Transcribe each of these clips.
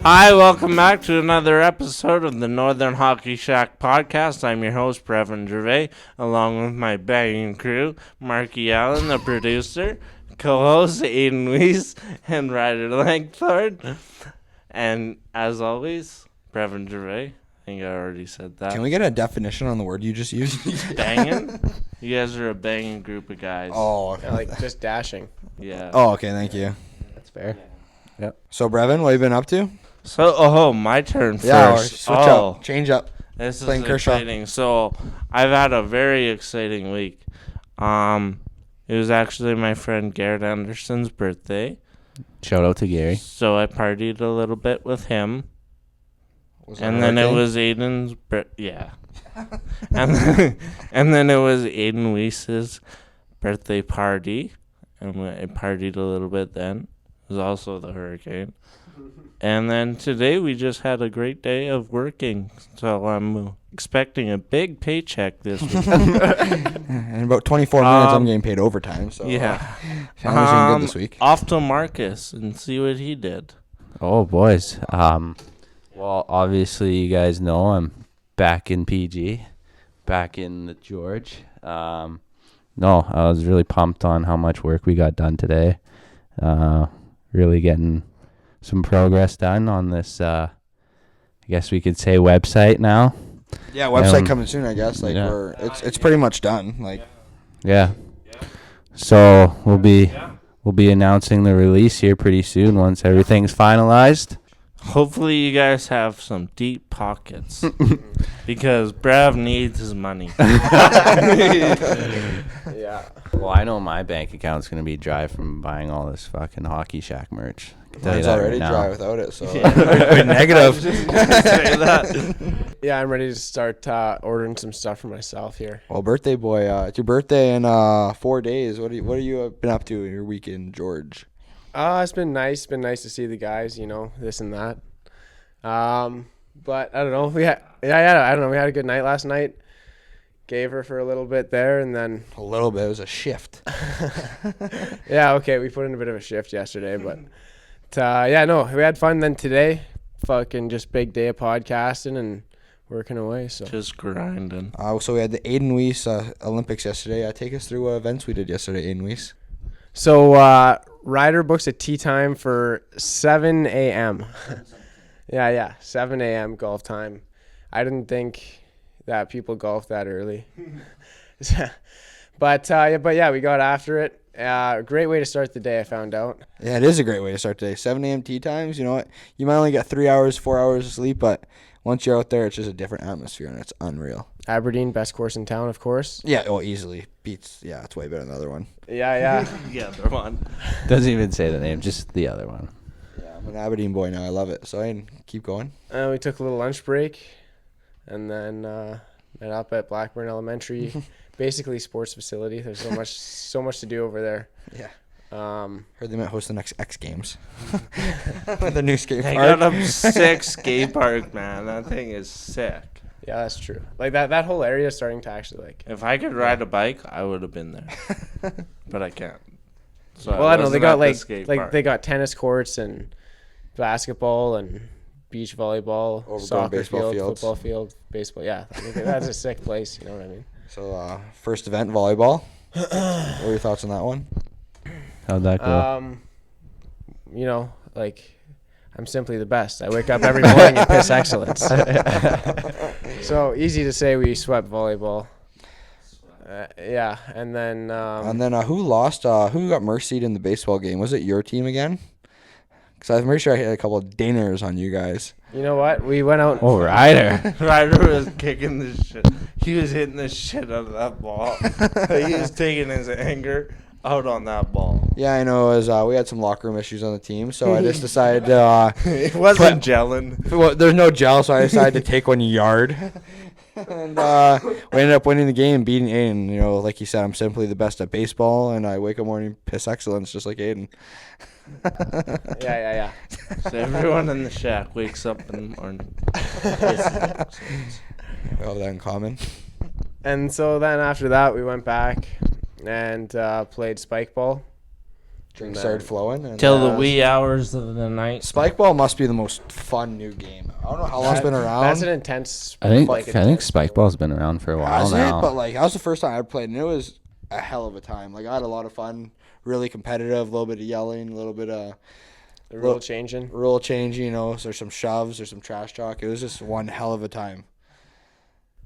Hi, welcome back to another episode of the Northern Hockey Shack podcast. I'm your host, Brevin Gervais, along with my banging crew, Marky Allen, the producer, co-host Hayden Weiss, and Ryder Langthorne. And as always, Brevin Gervais. I think I already said that. Can we get a definition on the word you just used? Banging? You guys are a banging group of guys. Oh, yeah, like just dashing. Yeah. Oh, okay, thank you. That's fair. Yep. So, Brevin, what have you been up to? So, my turn first. Yeah, switch up. Change up. This is Playing Kershaw. exciting. So, I've had a very exciting week. It was actually my friend Garrett Anderson's birthday. Shout out to Gary. So, I partied a little bit with him. And then it was Aiden's yeah. and then it was Aiden Weiss's birthday party. And I partied a little bit then. It was also the hurricane. And then today we just had a great day of working. So I'm expecting a big paycheck this week. In about 24 minutes, I'm getting paid overtime. So yeah. Family's doing good this week. Off to Marcus and see what he did. Oh, boys. Well, obviously, you guys know I'm back in PG, back in the George. No, I was really pumped on how much work we got done today. Really getting some progress done on this, I guess we could say, website now. Yeah, website coming soon, I guess. Like it's pretty much done. Like, yeah. So we'll be announcing the release here pretty soon once everything's finalized. Hopefully you guys have some deep pockets because Brav needs his money. Yeah. Well, I know my bank account's going to be dry from buying all this fucking Hockey Shack merch. mine's already dry without it, so negative. Yeah, I'm ready to start ordering some stuff for myself here. Well, birthday boy, it's your birthday in 4 days. What have you been up to in your week in George? It's been nice. It's been nice to see the guys, this and that. But I don't know. I don't know. We had a good night last night. Gave her for a little bit there, and then A little bit. It was a shift. yeah, okay. We put in a bit of a shift yesterday, but we had fun. Then today, fucking just big day of podcasting and working away. So Just grinding. So we had the Aiden Weiss Olympics yesterday. Take us through what events we did yesterday, Aiden Weiss. So Ryder books a tea time for 7 a.m. yeah, 7 a.m. golf time. I didn't think that people golf that early. But we got after it. Great way to start the day, I found out. Yeah, it is a great way to start the day. 7 a.m. tea times, you know what? You might only get 3 hours, 4 hours of sleep, but once you're out there, it's just a different atmosphere, and it's unreal. Aberdeen, best course in town, of course. Yeah, easily. Beats, yeah, it's way better than the other one. Yeah. The other one. Doesn't even say the name, just the other one. Yeah, I'm an Aberdeen boy now. I love it. So, I keep going. We took a little lunch break, and then met up at Blackburn Elementary. Basically sports facility. There's so much to do over there. Yeah. Heard they might host the next X Games. The new skate They park. got a sick skate park, man. That thing is sick. Yeah, that's true. Like that whole area is starting to actually like. If I could ride a bike, I would have been there. But I can't. So Well, I don't know. They got park. they got tennis courts and basketball and beach volleyball, Overgrown soccer baseball field, fields. football field, baseball. Yeah, I think that's a sick place. You know what I mean? So, first event, volleyball. What are your thoughts on that one? How'd that go? I'm simply the best. I wake up every morning and piss excellence. So easy to say we swept volleyball. Yeah, and then Who lost? Who got mercied in the baseball game? Was it your team again? Because I'm pretty sure I hit a couple of dingers on you guys. you know what? We went out. Oh, Ryder. Ryder was kicking the shit. He was hitting the shit out of that ball. He was taking his anger out on that ball. Yeah, I know. We had some locker room issues on the team, so I just decided It wasn't gelling. well, there's no gel, so I decided to take 1 yard. And we ended up winning the game, beating Aiden. Like you said, I'm simply the best at baseball, and I wake up morning piss excellence just like Aiden. Yeah. So everyone in the shack wakes up in the morning. We all have that in common. And so then after that, we went back and played spike ball. Drinks started flowing. And, Till the wee hours of the night. Spike ball must be the most fun new game. I don't know how long it's been around. That's an intense. I think intense spike sport. ball's been around for a while Has now. it? But like, that was the first time I ever played, and it was a hell of a time. Like, I had a lot of fun. Really competitive. A little bit of yelling. A little bit of The rule changing. rule change. You know, so there's some shoves. There's some trash talk. It was just one hell of a time.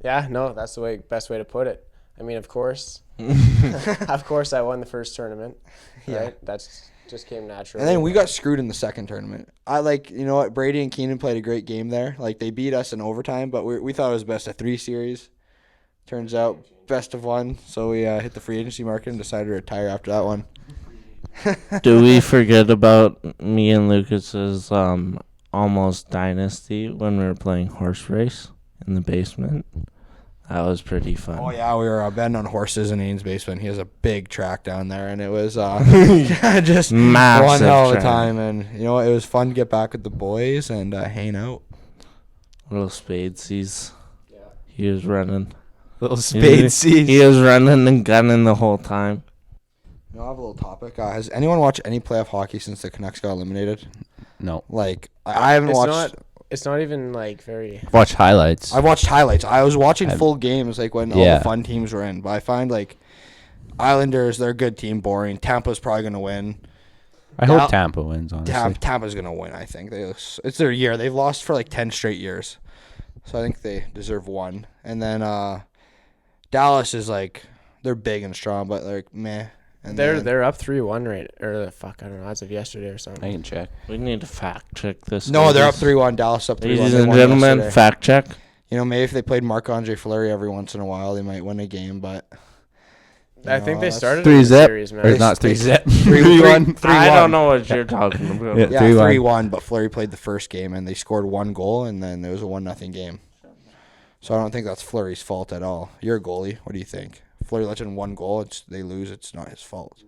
Yeah, no, that's the best way to put it. I mean, of course, I won the first tournament. Right? Yeah. That's just came naturally. And then we got screwed in the second tournament. You know what? Brady and Keenan played a great game there. Like, they beat us in overtime, but we thought it was best of 3 series. Turns out best of 1. So we hit the free agency market and decided to retire after that one. Do we forget about me and Lucas's almost dynasty when we were playing horse race in the basement? That was pretty fun. Oh yeah, we were betting on horses in Ian's basement. He has a big track down there, and it was just Massive one hell of a track. time. And you know, it was fun to get back with the boys and hang out. Little Spadesies. Yeah. He was running. Little He was running and gunning the whole time. You know, I have a little topic. Has anyone watched any playoff hockey since the Canucks got eliminated? No. Like, I haven't watched. It's not even like very. Watch highlights. I've watched highlights. I was watching full games like when all Yeah. the fun teams were in. But I find like Islanders, they're a good team, boring. Tampa's probably gonna win. I hope Tampa wins, honestly. Tampa's gonna win. I think it's their year. They've lost for like 10 straight years, so I think they deserve one. And then Dallas is like, they're big and strong, but like meh. And They're up 3-1 right, or fuck, I don't know, as of yesterday or something. I can check. We need to fact check this. No, they're up ladies. 3-1. Dallas up 3-1. Ladies They and won gentlemen, yesterday. fact check. You know, maybe if they played Marc-Andre Fleury every once in a while, they might win a game. But I think they started Three in the zip. series, man. Or not 3 zip. 3-1. I don't know what you're talking about. Yeah. Yeah, 3-1. 3-1. But Fleury played the first game, and they scored 1 goal, and then there was a 1-0 game. So I don't think that's Fleury's fault at all. You're a goalie. What do you think? Fleury lets in 1 goal. They lose. It's not his fault.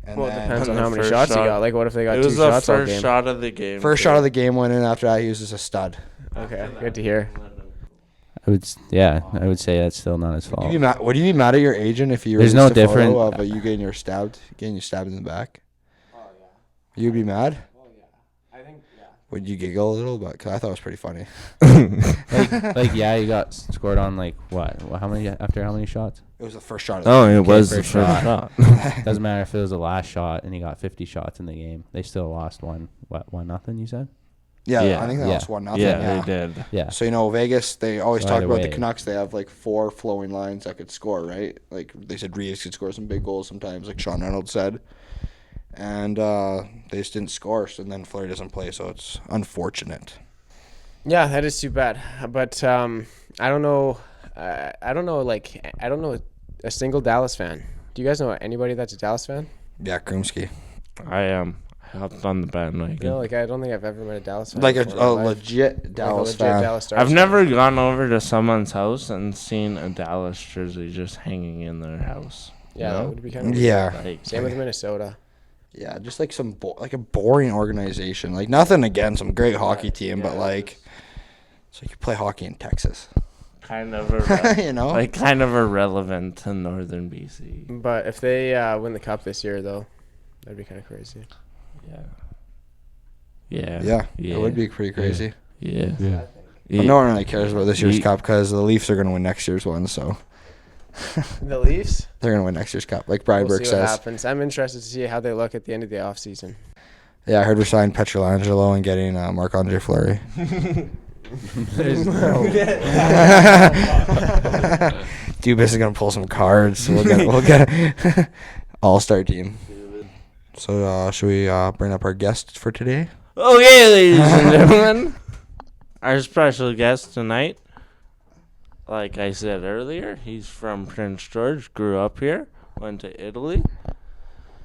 And Well, it then depends on the how many first shots he shot- got. Like, what if they got It 2 was the shots all first game? shot of the game. first shot of the game went in. After that, he was just a stud. Okay, good to hear. I would say that's still not his fault. Would you be mad at your agent if you There's released no a photo different- of you getting you stabbed in the back? Oh yeah. You'd be mad? Oh yeah, I think yeah. Would you giggle a little bit? Because I thought it was pretty funny. Yeah, you got scored on like what? How many after how many shots? It was the first shot. Oh, it was the first first shot. shot. Doesn't matter if it was the last shot and he got 50 shots in the game. They still lost 1-0. You said? Yeah, I think that Yeah. was 1-0. Yeah, they did. Yeah. So, you know, Vegas, they always So talk either about the way. Canucks. They have like 4 flowing lines that could score, right? Like they said, Reeves could score some big goals sometimes, like Sean Reynolds said. And they just didn't score, so then Fleury doesn't play, so it's unfortunate. Yeah, that is too bad. But I don't know. I don't know a single Dallas fan. Do you guys know anybody that's a Dallas fan? Yeah, Krumsky. I hopped on the bandwagon. No, like I don't think I've ever met a Dallas fan. Like a before in my life. legit Like a Dallas legit fan. Dallas Stars I've fan. never gone over to someone's house and seen a Dallas jersey just hanging in their house. Yeah, No? that would be kind of Yeah. Like, Same with Minnesota. Yeah, just like like a boring organization. Like nothing against some great hockey team, but like it's like you play hockey in Texas. kind of You know? like kind of irrelevant to northern BC. But if they win the cup this year, though, that'd be kind of crazy. Yeah. Yeah, it would be pretty crazy. Yeah. But no one really cares about this year's Ye- cup because the Leafs are going to win next year's one, so The Leafs. they're going to win next year's cup, like We'll Bryberg see what says. happens. I'm interested to see how they look at the end of the offseason. Yeah, I heard we're signing Petrolangelo and getting Marc-Andre Fleury. Dubas is going to pull some cards. We'll get a all-star team. So should we bring up our guest for today? Okay, ladies and gentlemen, our special guest tonight, like I said earlier, he's from Prince George, grew up here, went to Italy.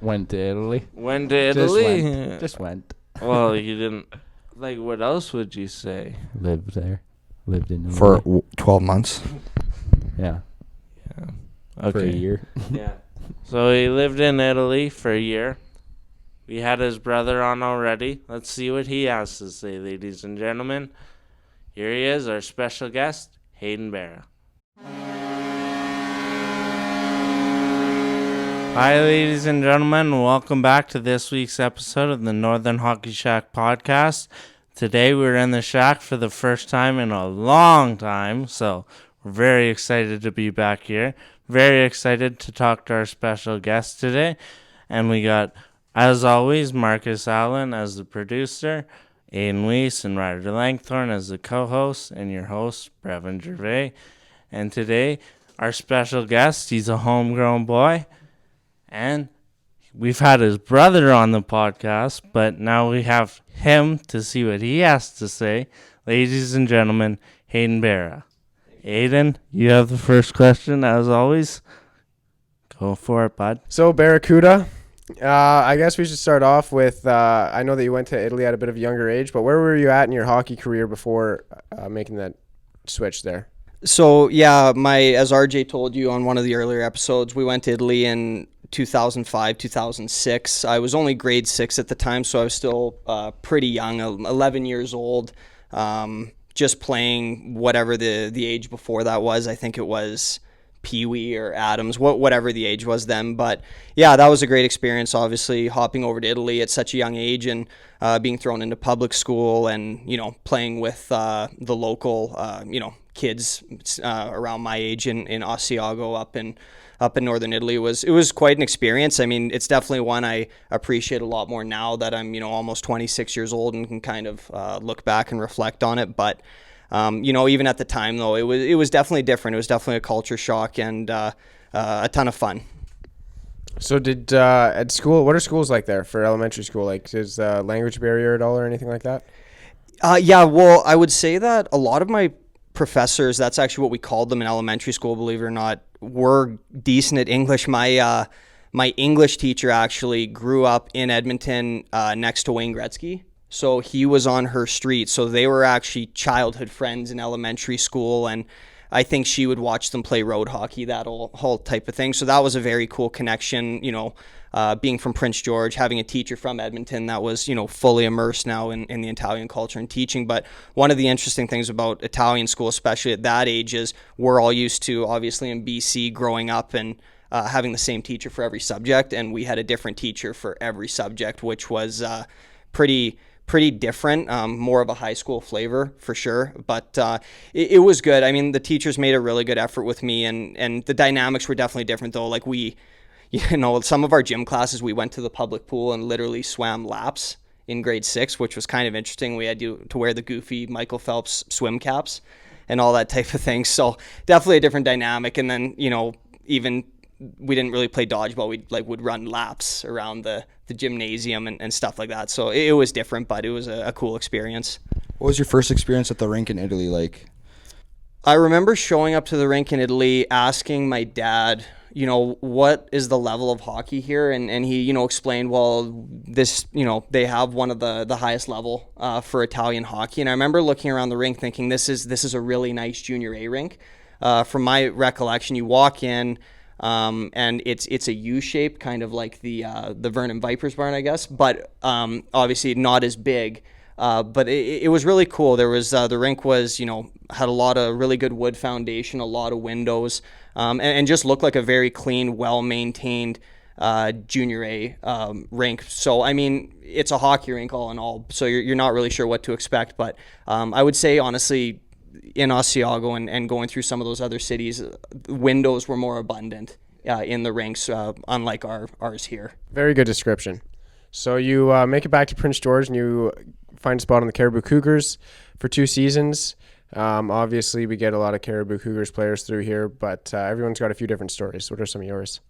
Went to Italy. Just went. Well, you didn't. Like, what else would you say? Lived there. Lived in Italy. For 12 months. Yeah. Okay. For a year. Yeah. So he lived in Italy for a year. We had his brother on already. Let's see what he has to say, ladies and gentlemen. Here he is, our special guest, Hayden Berra. Hi, ladies and gentlemen. Welcome back to this week's episode of the Northern Hockey Shack podcast. Today we're in the shack for the first time in a long time, so we're very excited to be back here. Very excited to talk to our special guest today. And we got, as always, Marcus Allen as the producer, Hayden Weiss and Ryder Langthorne as the co-host, and your host, Brevin Gervais. And today, our special guest, he's a homegrown boy. And we've had his brother on the podcast, but now we have him to see what he has to say. Ladies and gentlemen, Hayden Berra. Hayden, you have the first question, as always. Go for it, bud. So, Barracuda, I guess we should start off with, I know that you went to Italy at a bit of a younger age, but where were you at in your hockey career before making that switch there? So, yeah, as RJ told you on one of the earlier episodes, we went to Italy in 2005, 2006. I was only grade 6 at the time, so I was still pretty young, 11 years old, just playing whatever the age before that was. I think it was Pee-wee or Adams, whatever the age was then. But yeah, that was a great experience, obviously, hopping over to Italy at such a young age and being thrown into public school and, playing with the local, kids around my age in Asiago up in northern Italy. It was quite an experience. I mean, it's definitely one I appreciate a lot more now that I'm, almost 26 years old and can kind of look back and reflect on it. But, even at the time, though, it was definitely different. It was definitely a culture shock and a ton of fun. So did at school, what are schools like there for elementary school? Like, is the language barrier at all or anything like that? Yeah, well, I would say that a lot of my professors, that's actually what we called them in elementary school, believe it or not, were decent at English. My English teacher actually grew up in Edmonton next to Wayne Gretzky. So he was on her street. So they were actually childhood friends in elementary school. And I think she would watch them play road hockey, that whole type of thing. So that was a very cool connection, being from Prince George, having a teacher from Edmonton that was, fully immersed now in the Italian culture and teaching. But one of the interesting things about Italian school, especially at that age, is we're all used to, obviously in BC, growing up and having the same teacher for every subject. And we had a different teacher for every subject, which was pretty different, more of a high school flavor for sure. But it was good. I mean, the teachers made a really good effort with me, and the dynamics were definitely different though. Like some of our gym classes, we went to the public pool and literally swam laps in grade 6, which was kind of interesting. We had to wear the goofy Michael Phelps swim caps and all that type of thing. So definitely a different dynamic. And then, even we didn't really play dodgeball. We would run laps around the gymnasium and stuff like that. So it was different, but it was a cool experience. What was your first experience at the rink in Italy like? I remember showing up to the rink in Italy, asking my dad, what is the level of hockey here? And he, explained, well, this, they have one of the highest level for Italian hockey. And I remember looking around the rink thinking, this is a really nice junior A rink. From my recollection, you walk in, and it's a U shape, kind of like the Vernon Vipers barn, I guess, but obviously not as big. But it was really cool. There was the rink was had a lot of really good wood foundation, a lot of windows, and just looked like a very clean, well maintained junior A rink. So I mean, it's a hockey rink all in all. So you're not really sure what to expect, but I would say honestly, in Asiago and going through some of those other cities, windows were more abundant in the rinks, unlike ours here. Very good description. So you make it back to Prince George and you find a spot on the Caribou Cougars for 2 seasons. Obviously, we get a lot of Caribou Cougars players through here, but everyone's got a few different stories. What are some of yours?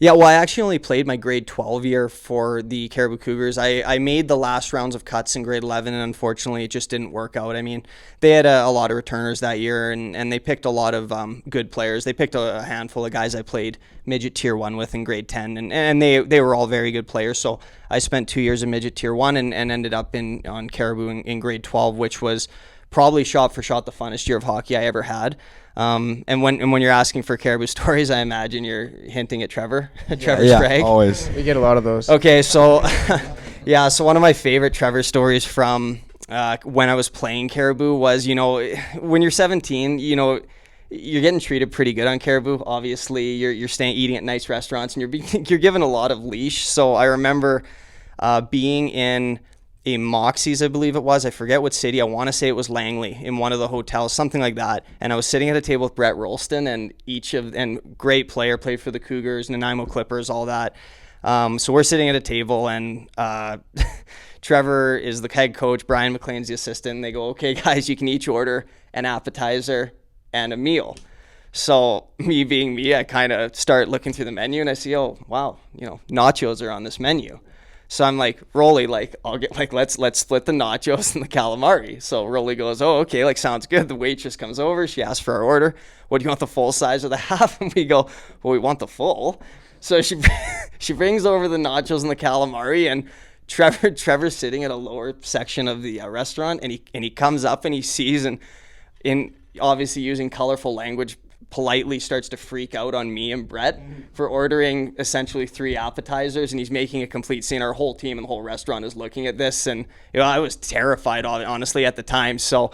Yeah, well, I actually only played my grade 12 year for the Caribou Cougars. I made the last rounds of cuts in grade 11, and unfortunately it just didn't work out. I mean, they had a lot of returners that year, and they picked a lot of good players. They picked a handful of guys I played midget tier 1 with in grade 10, and they were all very good players. So I spent 2 years in midget tier 1 and ended up on Caribou in grade 12, which was probably shot for shot the funnest year of hockey I ever had. And when you're asking for Caribou stories, I imagine you're hinting at Trevor Sprague. Yeah, always. We get a lot of those. Okay, so yeah, so one of my favorite Trevor stories from when I was playing Caribou was, when you're 17, you're getting treated pretty good on Caribou. Obviously, you're staying eating at nice restaurants, and you're given a lot of leash. So I remember being in a Moxie's, I believe it was. I forget what city. I want to say it was Langley, in one of the hotels, something like that. And I was sitting at a table with Brett Rolston, and great player, played for the Cougars, Nanaimo Clippers, all that. So we're sitting at a table, and Trevor is the head coach, Brian McLean's the assistant. And they go, okay, guys, you can each order an appetizer and a meal. So me being me, I kind of start looking through the menu, and I see, oh, wow, nachos are on this menu. So I'm like, Rolly, I'll get, let's split the nachos and the calamari. So Rolly goes, oh, okay, sounds good. The waitress comes over. She asks for our order. What do you want, the full size or the half? And we go, well, we want the full. So she brings over the nachos and the calamari, and Trevor's sitting at a lower section of the restaurant, and he comes up and he sees, and in obviously using colorful language, politely starts to freak out on me and Brett for ordering essentially 3 appetizers, and he's making a complete scene. Our whole team and the whole restaurant is looking at this, and I was terrified, honestly, at the time. So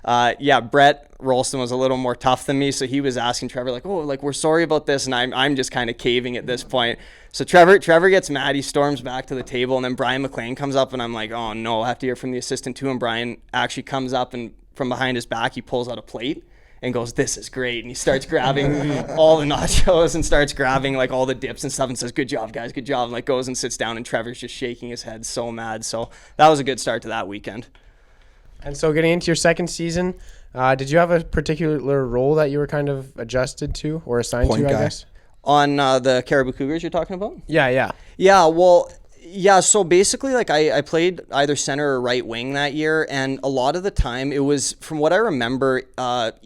Brett Rolston was a little more tough than me, so he was asking Trevor we're sorry about this, and I'm just kind of caving at this point. So Trevor gets mad, he storms back to the table, and then Brian McLean comes up, and I'm like, oh no, I have to hear from the assistant too. And Brian actually comes up, and from behind his back he pulls out a plate and goes, this is great. And he starts grabbing all the nachos and starts grabbing all the dips and stuff and says, good job, guys, good job. And goes and sits down, and Trevor's just shaking his head so mad. So that was a good start to that weekend. And so getting into your second season, did you have a particular role that you were kind of adjusted to or assigned Point to, guy. I guess? On the Caribou Cougars you're talking about? Yeah. Yeah, well, yeah, so basically, I played either center or right wing that year, and a lot of the time it was, from what I remember,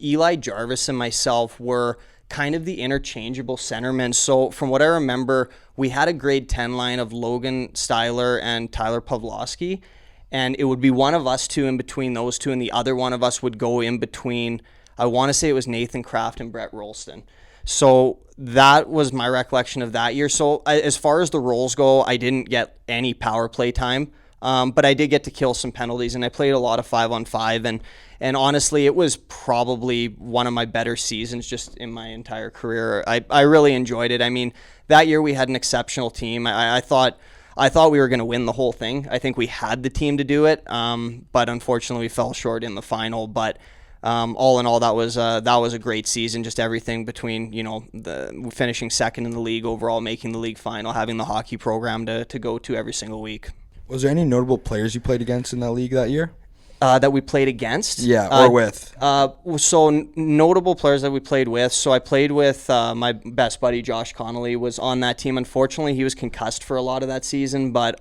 Eli Jarvis and myself were kind of the interchangeable centermen. So from what I remember, we had a grade 10 line of Logan Styler and Tyler Pavlovsky, and it would be one of us two in between those two, and the other one of us would go in between, I want to say it was Nathan Kraft and Brett Rolston. So that was my recollection of that year. So as far as the roles go, I didn't get any power play time, but I did get to kill some penalties, and I played a lot of 5-on-5. And honestly, it was probably one of my better seasons just in my entire career. I really enjoyed it. I mean, that year we had an exceptional team. I thought we were going to win the whole thing. I think we had the team to do it, but unfortunately we fell short in the final. But all in all, that was a great season. Just everything between the finishing second in the league overall, making the league final, having the hockey program to go to every single week. Was there any notable players you played against in that league that year? That we played against? Yeah, or with. So notable players that we played with. So I played with my best buddy, Josh Connolly, was on that team. Unfortunately, he was concussed for a lot of that season, but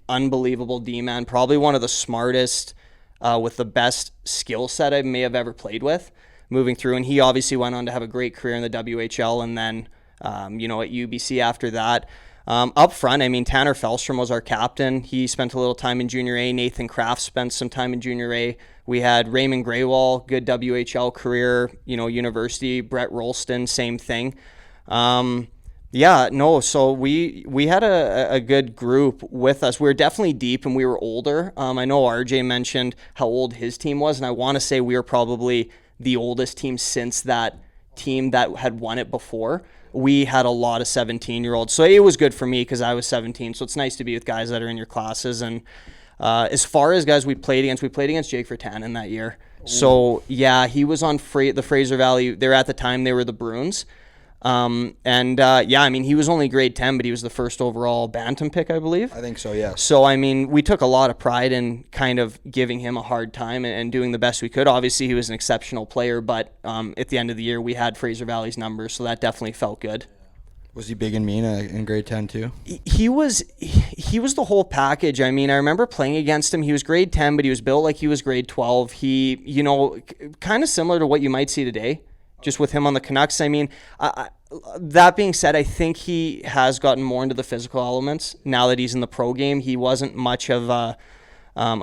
unbelievable D-man. Probably one of the smartest, with the best skill set I may have ever played with moving through. And he obviously went on to have a great career in the WHL and then, at UBC after that. Up front, I mean, Tanner Fellstrom was our captain. He spent a little time in Junior A. Nathan Kraft spent some time in Junior A. We had Raymond Graywall, good WHL career, university. Brett Rolston, same thing. So we had a good group with us. We were definitely deep and we were older. I know RJ mentioned how old his team was, and I want to say we were probably the oldest team since that team that had won it before. We had a lot of 17-year-olds. So it was good for me because I was 17. So it's nice to be with guys that are in your classes. And as far as guys we played against Jake Vertanen that year. So, yeah, he was on the Fraser Valley. At the time, they were the Bruins. He was only grade 10, but he was the first overall Bantam pick, I believe. I think so, yeah. So, I mean, we took a lot of pride in kind of giving him a hard time and doing the best we could. Obviously, he was an exceptional player, but at the end of the year, we had Fraser Valley's numbers, so that definitely felt good. Was he big and mean in grade 10 too? He was the whole package. I mean, I remember playing against him. He was grade 10, but he was built like he was grade 12. He, kind of similar to what you might see today, just with him on the Canucks. I mean, that being said, I think he has gotten more into the physical elements now that he's in the pro game. He wasn't much of a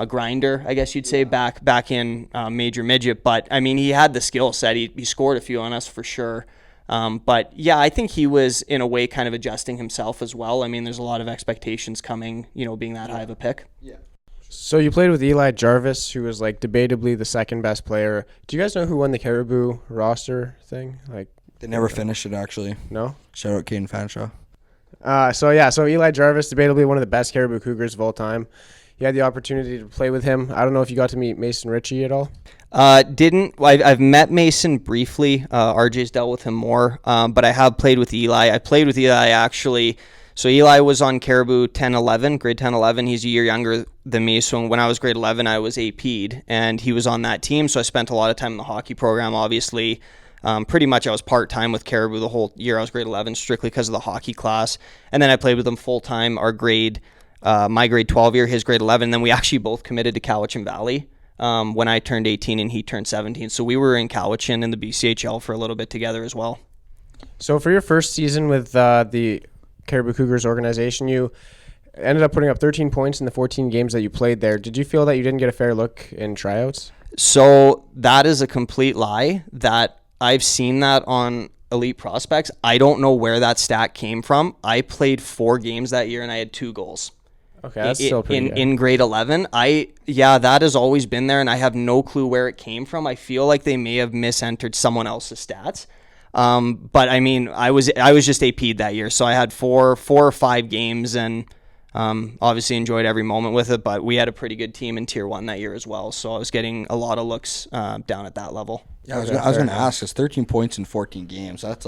grinder, I guess you'd say, back in major midget. But, I mean, he had the skill set. He scored a few on us for sure. But, yeah, I think he was, in a way, kind of adjusting himself as well. I mean, there's a lot of expectations coming, being that high of a pick. Yeah. So you played with Eli Jarvis, who was like debatably the second best player. Do you guys know who won the Caribou roster thing? Like, They never finished it, actually. no? Shout out Caden Fanshaw. So Eli Jarvis, debatably one of the best Caribou Cougars of all time. You had the opportunity to play with him. I don't know if you got to meet Mason Ritchie at all. Didn't. I've met Mason briefly. RJ's dealt with him more, but I have played with Eli. I played with Eli actually. So Eli was on Caribou 10-11, grade 10-11. He's a year younger than me. So when I was grade 11, I was AP'd, and he was on that team. So I spent a lot of time in the hockey program, obviously. Pretty much I was part-time with Caribou the whole year I was grade 11, strictly because of the hockey class. And then I played with him full-time my grade 12 year, his grade 11. And then we actually both committed to Cowichan Valley when I turned 18 and he turned 17. So we were in Cowichan in the BCHL for a little bit together as well. So for your first season with the Caribou Cougars organization, you ended up putting up 13 points in the 14 games that you played there. Did you feel that you didn't get a fair look in tryouts? So that is a complete lie. That I've seen that on Elite Prospects. I don't know where that stat came from. I played 4 games that year and I had 2 goals. Okay, that's still pretty good. In grade 11. That has always been there, and I have no clue where it came from. I feel like they may have misentered someone else's stats. But I mean, I was just AP'd that year, so I had 4 or 5 games, and obviously enjoyed every moment with it. But we had a pretty good team in Tier 1 that year as well, so I was getting a lot of looks down at that level. Yeah, I was going to ask, it's 13 points in 14 games. That's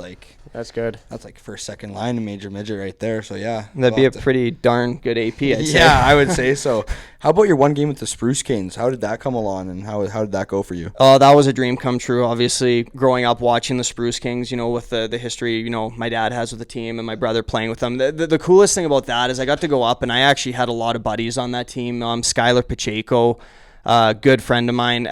good. That's like first, second line in major midget right there. So yeah, That'd be a pretty darn good AP, I'd say. Yeah, I would say so. How about your one game with the Spruce Kings? How did that come along, and how did that go for you? Oh, that was a dream come true. Obviously, growing up watching the Spruce Kings, with the history, my dad has with the team and my brother playing with them. The coolest thing about that is I got to go up, and I actually had a lot of buddies on that team. Skylar Pacheco, good friend of mine.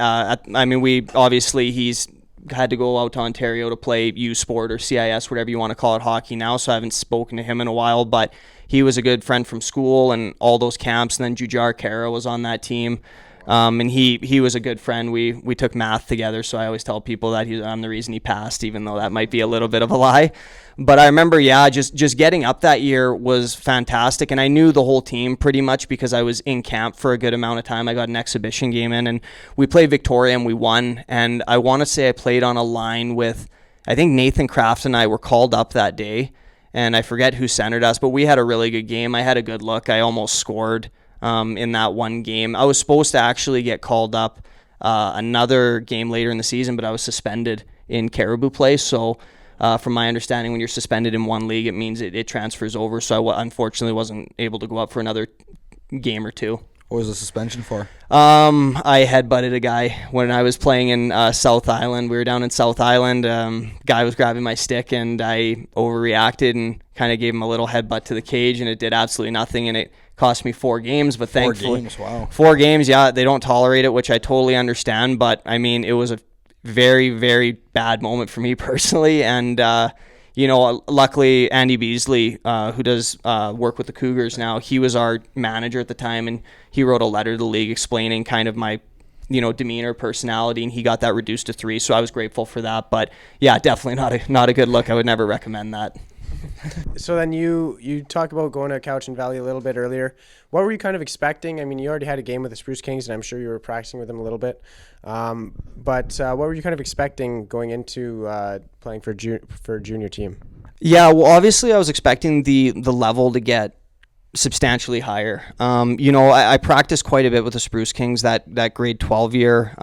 He's had to go out to Ontario to play U Sport or CIS, whatever you want to call it, hockey now, so I haven't spoken to him in a while, but he was a good friend from school and all those camps. And then Jujar Kara was on that team, and he was a good friend. We took math together, so I always tell people that I'm the reason he passed, even though that might be a little bit of a lie. But I remember, just getting up that year was fantastic, and I knew the whole team pretty much because I was in camp for a good amount of time. I got an exhibition game in, and we played Victoria, and we won. And I want to say I played on a line with, I think Nathan Kraft and I were called up that day, and I forget who centered us, but we had a really good game. I had a good look. I almost scored in that one game. I was supposed to actually get called up another game later in the season, but I was suspended in Caribou play, so from my understanding, when you're suspended in one league, it means it transfers over. So I unfortunately wasn't able to go up for another game or 2. What was the suspension for? I headbutted a guy when I was playing in South Island. We were down in South Island. Guy was grabbing my stick, and I overreacted and kind of gave him a little headbutt to the cage, and it did absolutely nothing, and it cost me 4 games. But thankfully, 4 games, wow. 4 games, yeah, they don't tolerate it, which I totally understand. But I mean, it was a very, very bad moment for me personally, and luckily Andy Beasley, who does work with the Cougars now, he was our manager at the time, and he wrote a letter to the league explaining kind of my demeanor, personality, and he got that reduced to 3, so I was grateful for that. But yeah, definitely not a good look. I would never recommend that. So then you talked about going to Cowichan Valley a little bit earlier. What were you kind of expecting? I mean, you already had a game with the Spruce Kings, and I'm sure you were practicing with them a little bit. But what were you kind of expecting going into playing for junior team? Yeah, well, obviously I was expecting the level to get substantially higher. I practiced quite a bit with the Spruce Kings that grade 12 year.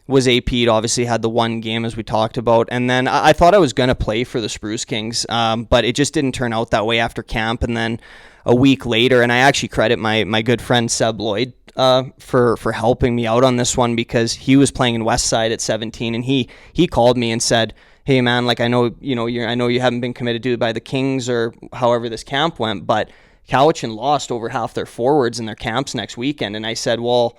Was AP'd, obviously had the one game as we talked about. And then I thought I was going to play for the Spruce Kings, but it just didn't turn out that way after camp. And then a week later, and I actually credit my good friend Seb Lloyd for helping me out on this one, because he was playing in Westside at 17, and he called me and said, hey man, like I know you haven't been committed to by the Kings or however this camp went, but Cowichan lost over half their forwards in their camps next weekend. And I said, well,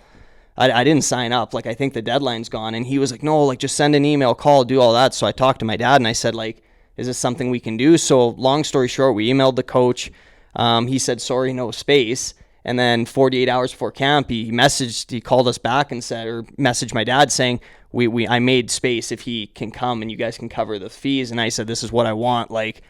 I didn't sign up. Like, I think the deadline's gone. And he was like, no, like, just send an email, call, do all that. So I talked to my dad, and I said, like, is this something we can do? So long story short, we emailed the coach. He said, sorry, no space. And then 48 hours before camp, he called us back and said, or messaged my dad saying, I made space if he can come and you guys can cover the fees. And I said, this is what I want. Like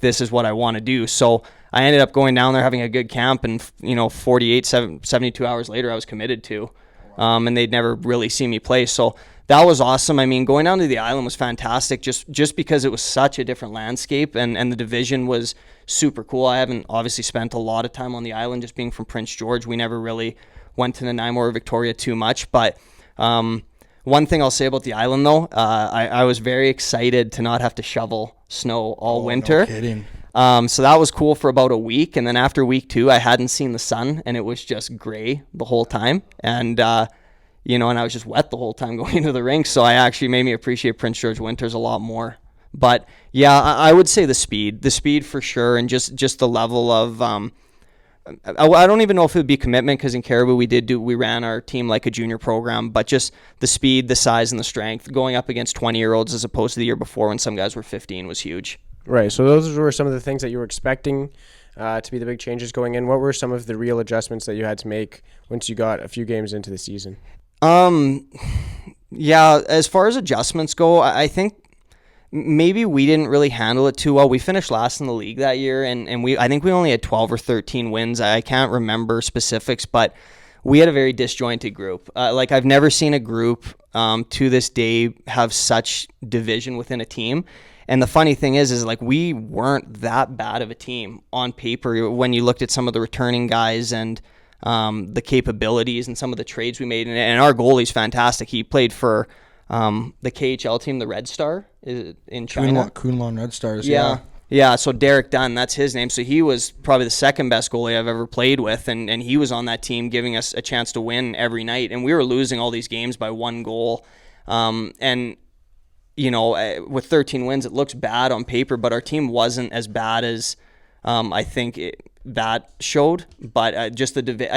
this is what I want to do. So I ended up going down there having a good camp, and 72 hours later I was committed to, and they'd never really seen me play. So that was awesome. I mean, going down to the island was fantastic just because it was such a different landscape, and the division was super cool. I haven't obviously spent a lot of time on the island, just being from Prince George. We never really went to Nanaimo or Victoria too much. But one thing I'll say about the island, though, I was very excited to not have to shovel snow all winter. No kidding. So that was cool for about a week. And then after week 2, I hadn't seen the sun, and it was just gray the whole time. And and I was just wet the whole time going into the rink. So I actually made me appreciate Prince George winters a lot more. But yeah, I would say the speed for sure. And just the level of, I don't even know if it would be commitment, because in Caribou we ran our team like a junior program, but just the speed, the size, and the strength going up against 20-year-olds as opposed to the year before when some guys were 15 was huge. Right. So those were some of the things that you were expecting to be the big changes going in. What were some of the real adjustments that you had to make once you got a few games into the season? Yeah, as far as adjustments go, I think maybe we didn't really handle it too well. We finished last in the league that year, and I think we only had 12 or 13 wins. I can't remember specifics, but we had a very disjointed group. I've never seen a group to this day have such division within a team. And the funny thing is we weren't that bad of a team on paper when you looked at some of the returning guys and the capabilities and some of the trades we made. And our goalie's fantastic. He played for the KHL team, the Red Star in China. Kunlun Red Stars. Yeah, so Derek Dunn, that's his name. So he was probably the second best goalie I've ever played with, and he was on that team giving us a chance to win every night. And we were losing all these games by 1 goal. With 13 wins, it looks bad on paper, but our team wasn't as bad as I think that showed. But I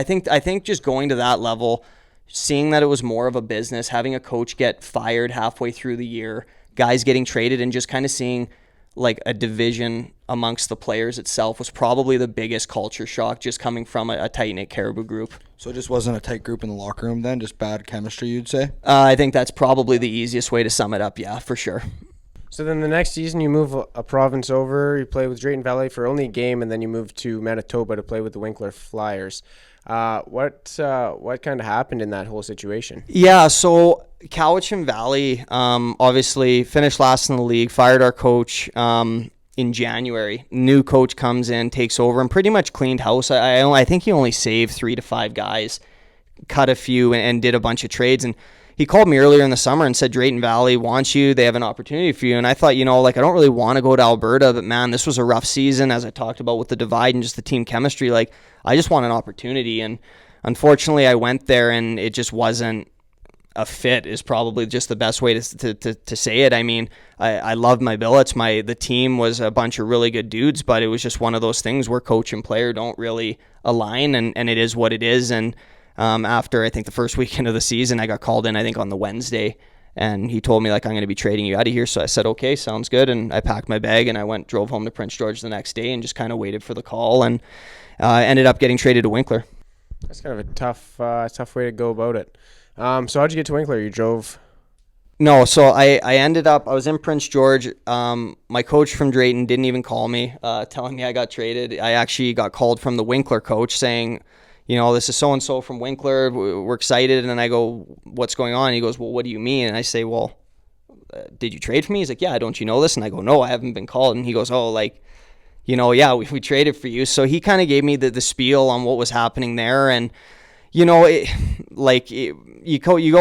think just going to that level, seeing that it was more of a business, having a coach get fired halfway through the year, guys getting traded, and just kind of seeing like a division amongst the players itself was probably the biggest culture shock, just coming from a tight-knit Caribou group. So it just wasn't a tight group in the locker room then, just bad chemistry, you'd say? I think that's probably the easiest way to sum it up, yeah, for sure. So then the next season you move a province over, you play with Drayton Valley for only a game, and then you move to Manitoba to play with the Winkler Flyers. What kind of happened in that whole situation? Yeah, so Cowichan Valley obviously finished last in the league, fired our coach in January. New coach comes in, takes over, and pretty much cleaned house. I think he only saved 3 to 5 guys, cut a few, and did a bunch of trades. And he called me earlier in the summer and said, Drayton Valley wants you. They have an opportunity for you. And I thought, I don't really want to go to Alberta, but man, this was a rough season, as I talked about with the divide and just the team chemistry. I just want an opportunity. And unfortunately, I went there and it just wasn't a fit, is probably just the best way to say it. I mean, I loved my billets. The team was a bunch of really good dudes, but it was just one of those things where coach and player don't really align, and it is what it is. And after I think the first weekend of the season, I got called in, I think on the Wednesday, and he told me I'm going to be trading you out of here. So I said, okay, sounds good. And I packed my bag and I drove home to Prince George the next day and just kind of waited for the call, and ended up getting traded to Winkler. That's kind of a tough way to go about it. So how'd you get to Winkler? You drove? No, so I ended up, I was in Prince George. My coach from Drayton didn't even call me telling me I got traded. I actually got called from the Winkler coach saying, this is so-and-so from Winkler. We're excited. And I go, what's going on? And he goes, well, what do you mean? And I say, well, did you trade for me? He's like, yeah, don't you know this? And I go, no, I haven't been called. And he goes, oh, yeah, we traded for you. So he kind of gave me the spiel on what was happening there. And, you go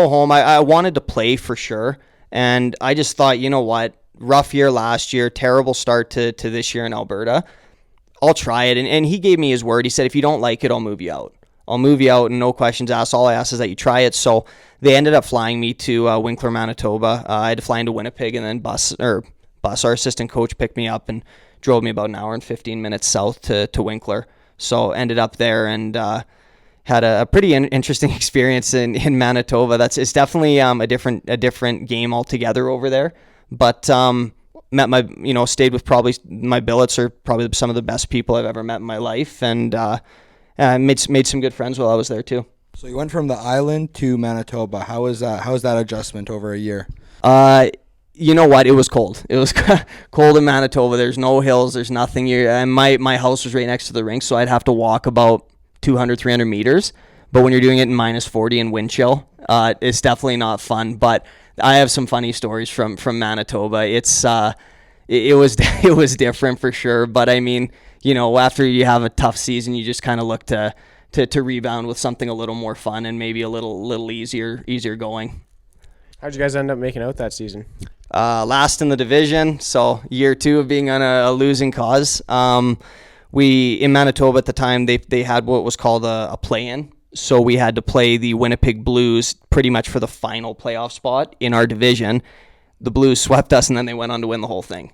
home. I wanted to play for sure. And I just thought, what? Rough year last year, terrible start to this year in Alberta. I'll try it. And he gave me his word. He said, if you don't like it, I'll move you out. I'll move you out and no questions asked. All I ask is that you try it. So they ended up flying me to Winkler, Manitoba. I had to fly into Winnipeg and then bus. Our assistant coach picked me up and drove me about an hour and 15 minutes south to Winkler. So ended up there and had a pretty interesting experience in Manitoba. It's definitely a different game altogether over there. But stayed with probably my billets are probably some of the best people I've ever met in my life, and made some good friends while I was there too. So you went from the island to Manitoba. How was that adjustment over a year? You know what? It was cold. It was cold in Manitoba. There's no hills. There's nothing here. And my house was right next to the rink, so I'd have to walk about 200, 300 meters. But when you're doing it in minus 40 and wind chill, it's definitely not fun. But I have some funny stories from Manitoba. It was different for sure. But I mean, you know, after you have a tough season, you just kind of look to rebound with something a little more fun and maybe a little easier going. How'd you guys end up making out that season? Last in the division, so year 2 of being on a losing cause. We in Manitoba at the time they had what was called a play-in, so we had to play the Winnipeg Blues pretty much for the final playoff spot in our division. The Blues swept us, and then they went on to win the whole thing.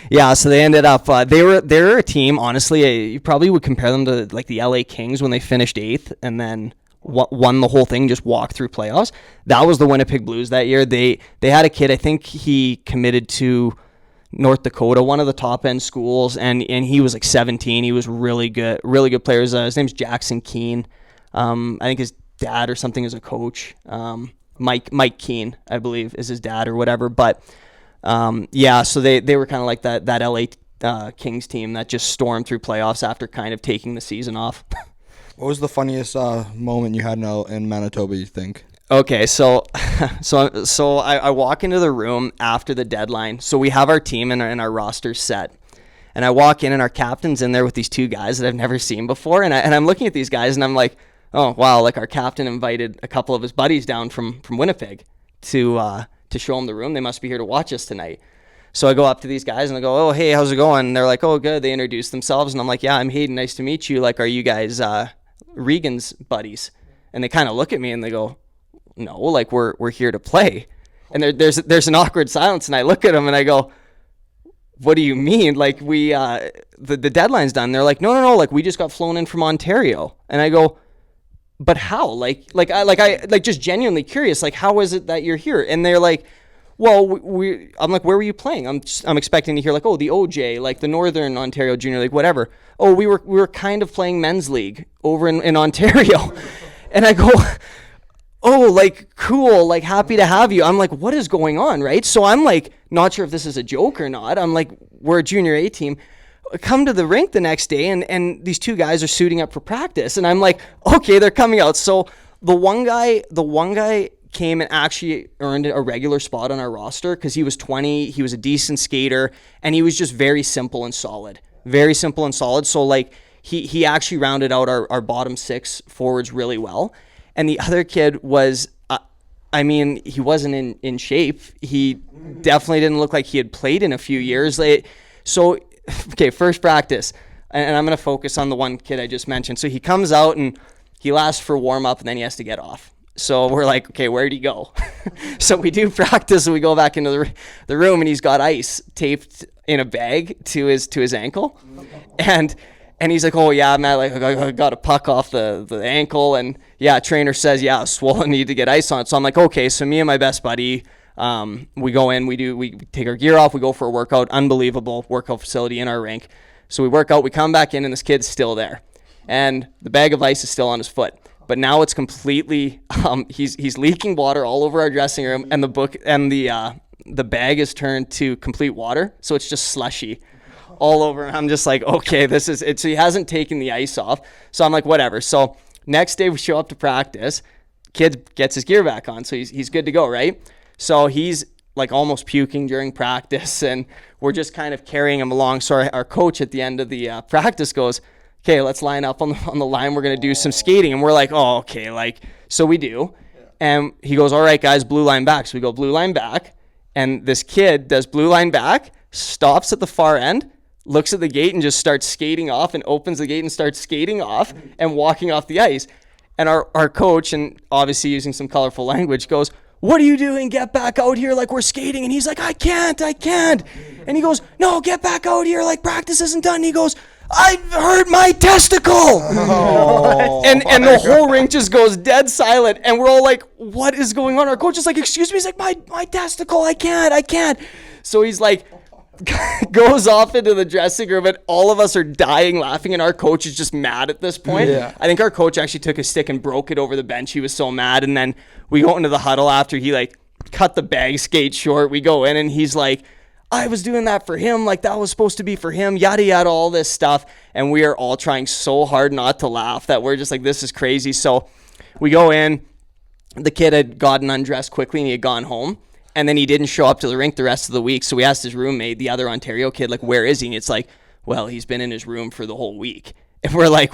Yeah, so they ended up they're a team. Honestly, you probably would compare them to like the LA Kings when they finished 8th and then won the whole thing, just walked through playoffs. That was the Winnipeg Blues that year. They had a kid, I think he committed to North Dakota, one of the top end schools, and he was like 17. He was really good player. His name's Jackson Keene. I think his dad or something is a coach. Mike Keene, I believe, is his dad or whatever. But yeah, so they were kind of like that LA Kings team that just stormed through playoffs after kind of taking the season off. What was the funniest moment you had in Manitoba, you think? Okay, so I walk into the room after the deadline. So we have our team and our roster set. And I walk in and our captain's in there with these 2 guys that I've never seen before. And I'm looking at these guys and I'm like, oh, wow, like our captain invited a couple of his buddies down from Winnipeg to show him the room. They must be here to watch us tonight. So I go up to these guys and I go, oh, hey, how's it going? And they're like, oh, good. They introduce themselves. And I'm like, yeah, I'm Hayden. Nice to meet you. Like, are you guys Regan's buddies? And they kind of look at me and they go, no, like we're here to play. And there's an awkward silence. And I look at them and I go, what do you mean? Like we the deadline's done. They're like, no, like we just got flown in from Ontario. And I go, but how? Like I just genuinely curious. Like, how is it that you're here? And they're like, well, I'm like, where were you playing? I'm expecting to hear like, oh, the OJ, like the Northern Ontario Junior League, whatever. Oh, we were kind of playing men's league over in Ontario. And I go, oh, like, cool, like, happy to have you. I'm like, what is going on, right? So I'm like, not sure if this is a joke or not. I'm like, we're a junior A team. Come to the rink the next day, and these 2 guys are suiting up for practice. And I'm like, okay, they're coming out. So the one guy came and actually earned a regular spot on our roster because he was 20, he was a decent skater, and he was just very simple and solid. So like he actually rounded out our bottom 6 forwards really well. And the other kid was, I mean, he wasn't in shape. He definitely didn't look like he had played in a few years. So, okay, first practice, and I'm going to focus on the one kid I just mentioned. So he comes out and he lasts for warm-up, and then he has to get off. So we're like, okay, where'd he go? So we do practice, and we go back into the room, and he's got ice taped in a bag to his ankle. And he's like, oh, yeah, Matt, like I got a puck off the ankle. And, yeah, trainer says, yeah, swollen, need to get ice on it. So I'm like, okay. So me and my best buddy, we go in, we take our gear off, we go for a workout, unbelievable workout facility in our rink. So we work out, we come back in, and this kid's still there. And the bag of ice is still on his foot. But now it's completely, he's leaking water all over our dressing room, and the bag is turned to complete water. So it's just slushy all over. I'm just like, okay, this is it. So he hasn't taken the ice off. So I'm like, whatever. So next day we show up to practice. Kid gets his gear back on. So he's good to go, right? So he's like almost puking during practice, and we're just kind of carrying him along. So our coach at the end of the practice goes, okay, let's line up on the line. We're going to do some skating. And we're like, oh, okay. Like, so we do. And he goes, all right, guys, blue line back. So we go blue line back. And this kid does blue line back, stops at the far end, looks at the gate and just starts skating off, and opens the gate and starts skating off and walking off the ice. And our coach, and obviously using some colorful language, goes, what are you doing? Get back out here like we're skating. And he's like, I can't. And he goes, no, get back out here like practice isn't done. And he goes, I hurt my testicle. Oh, and the whole rink just goes dead silent. And we're all like, what is going on? Our coach is like, excuse me. He's like, my testicle, I can't. So he's like, goes off into the dressing room, and all of us are dying laughing, and our coach is just mad at this point. Yeah. I think our coach actually took a stick and broke it over the bench. He was so mad. And then we go into the huddle after he like cut the bag skate short. We go in and he's like, I was doing that for him. Like, that was supposed to be for him, yada, yada, all this stuff. And we are all trying so hard not to laugh that we're just like, this is crazy. So we go in. The kid had gotten undressed quickly and he had gone home. And then he didn't show up to the rink the rest of the week. So we asked his roommate, the other Ontario kid, like, where is he? And it's like, well, he's been in his room for the whole week. And we're like,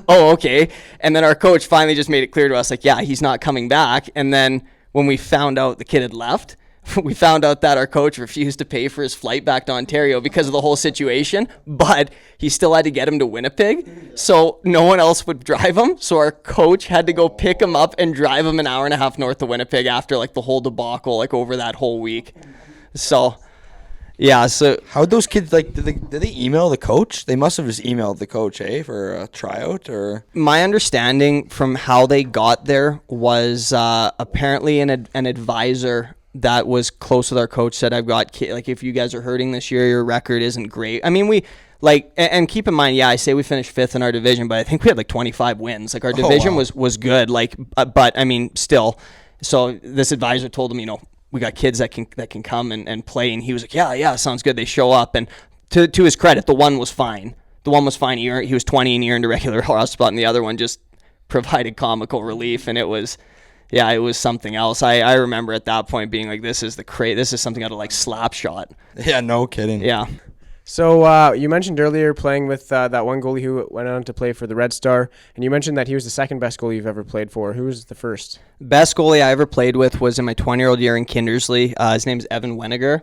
oh, okay. And then our coach finally just made it clear to us, like, yeah, he's not coming back. And then when we found out the kid had left, we found out that our coach refused to pay for his flight back to Ontario because of the whole situation, but he still had to get him to Winnipeg. So no one else would drive him. So our coach had to go pick him up and drive him an hour and a half north of Winnipeg after like the whole debacle, like over that whole week. So yeah, so How'd those kids, like, did they email the coach? They must have just emailed the coach, for a tryout, or? my understanding from how they got there was apparently an advisor that was close with our coach said, I've got like, if you guys are hurting this year, your record isn't great. I mean, we like, and keep in mind, yeah, I say we finished 5th in our division, but I think we had like 25 wins. Like, our division was good. Like, but I mean, still. So this advisor told him, we got kids that can come and play. And he was like, yeah, sounds good. They show up. And to his credit, the one was fine. The one was fine. He was 20 and he earned a regular roster spot, and the other one just provided comical relief. And it was something else. I remember at that point being like, this is something out of like Slapshot. Yeah, no kidding. Yeah. So you mentioned earlier playing with that one goalie who went on to play for the Red Star, and you mentioned that he was the second best goalie you've ever played for. Who was the first? Best goalie I ever played with was in my 20-year-old year in Kindersley. His name's Evan Weniger.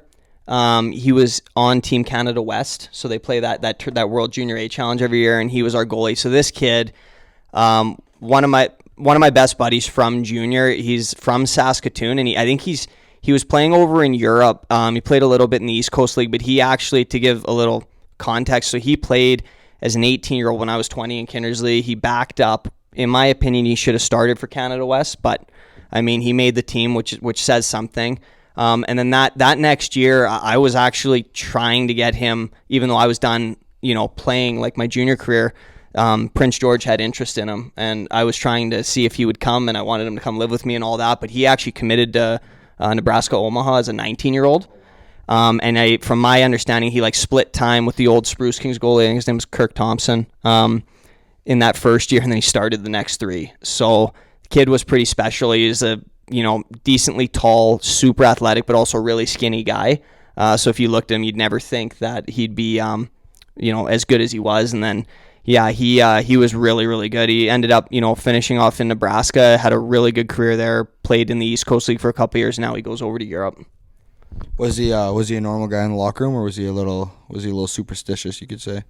He was on Team Canada West, so they play that World Junior A Challenge every year, and he was our goalie. So this kid, one of my best buddies from junior, he's from Saskatoon, and I think he was playing over in Europe. He played a little bit in the East Coast League, but he actually, to give a little context, so he played as an 18-year-old when I was 20 in Kindersley. He backed up. In my opinion, he should have started for Canada West, but I mean, he made the team, which says something. And then that next year, I was actually trying to get him, even though I was done, playing like my junior career. Prince George had interest in him, and I was trying to see if he would come, and I wanted him to come live with me and all that. But he actually committed to Nebraska Omaha as a 19-year-old. And from my understanding, he like split time with the old Spruce Kings goalie. I think his name was Kirk Thompson. In that first year, and then he started the next 3. So the kid was pretty special. He was a decently tall, super athletic, but also really skinny guy. So if you looked at him, you'd never think that he'd be as good as he was. And then he was really, really good. He ended up finishing off in Nebraska, had a really good career there, played in the East Coast League for a couple years. Now he goes over to Europe. Was he a normal guy in the locker room, or was he a little superstitious, you could say?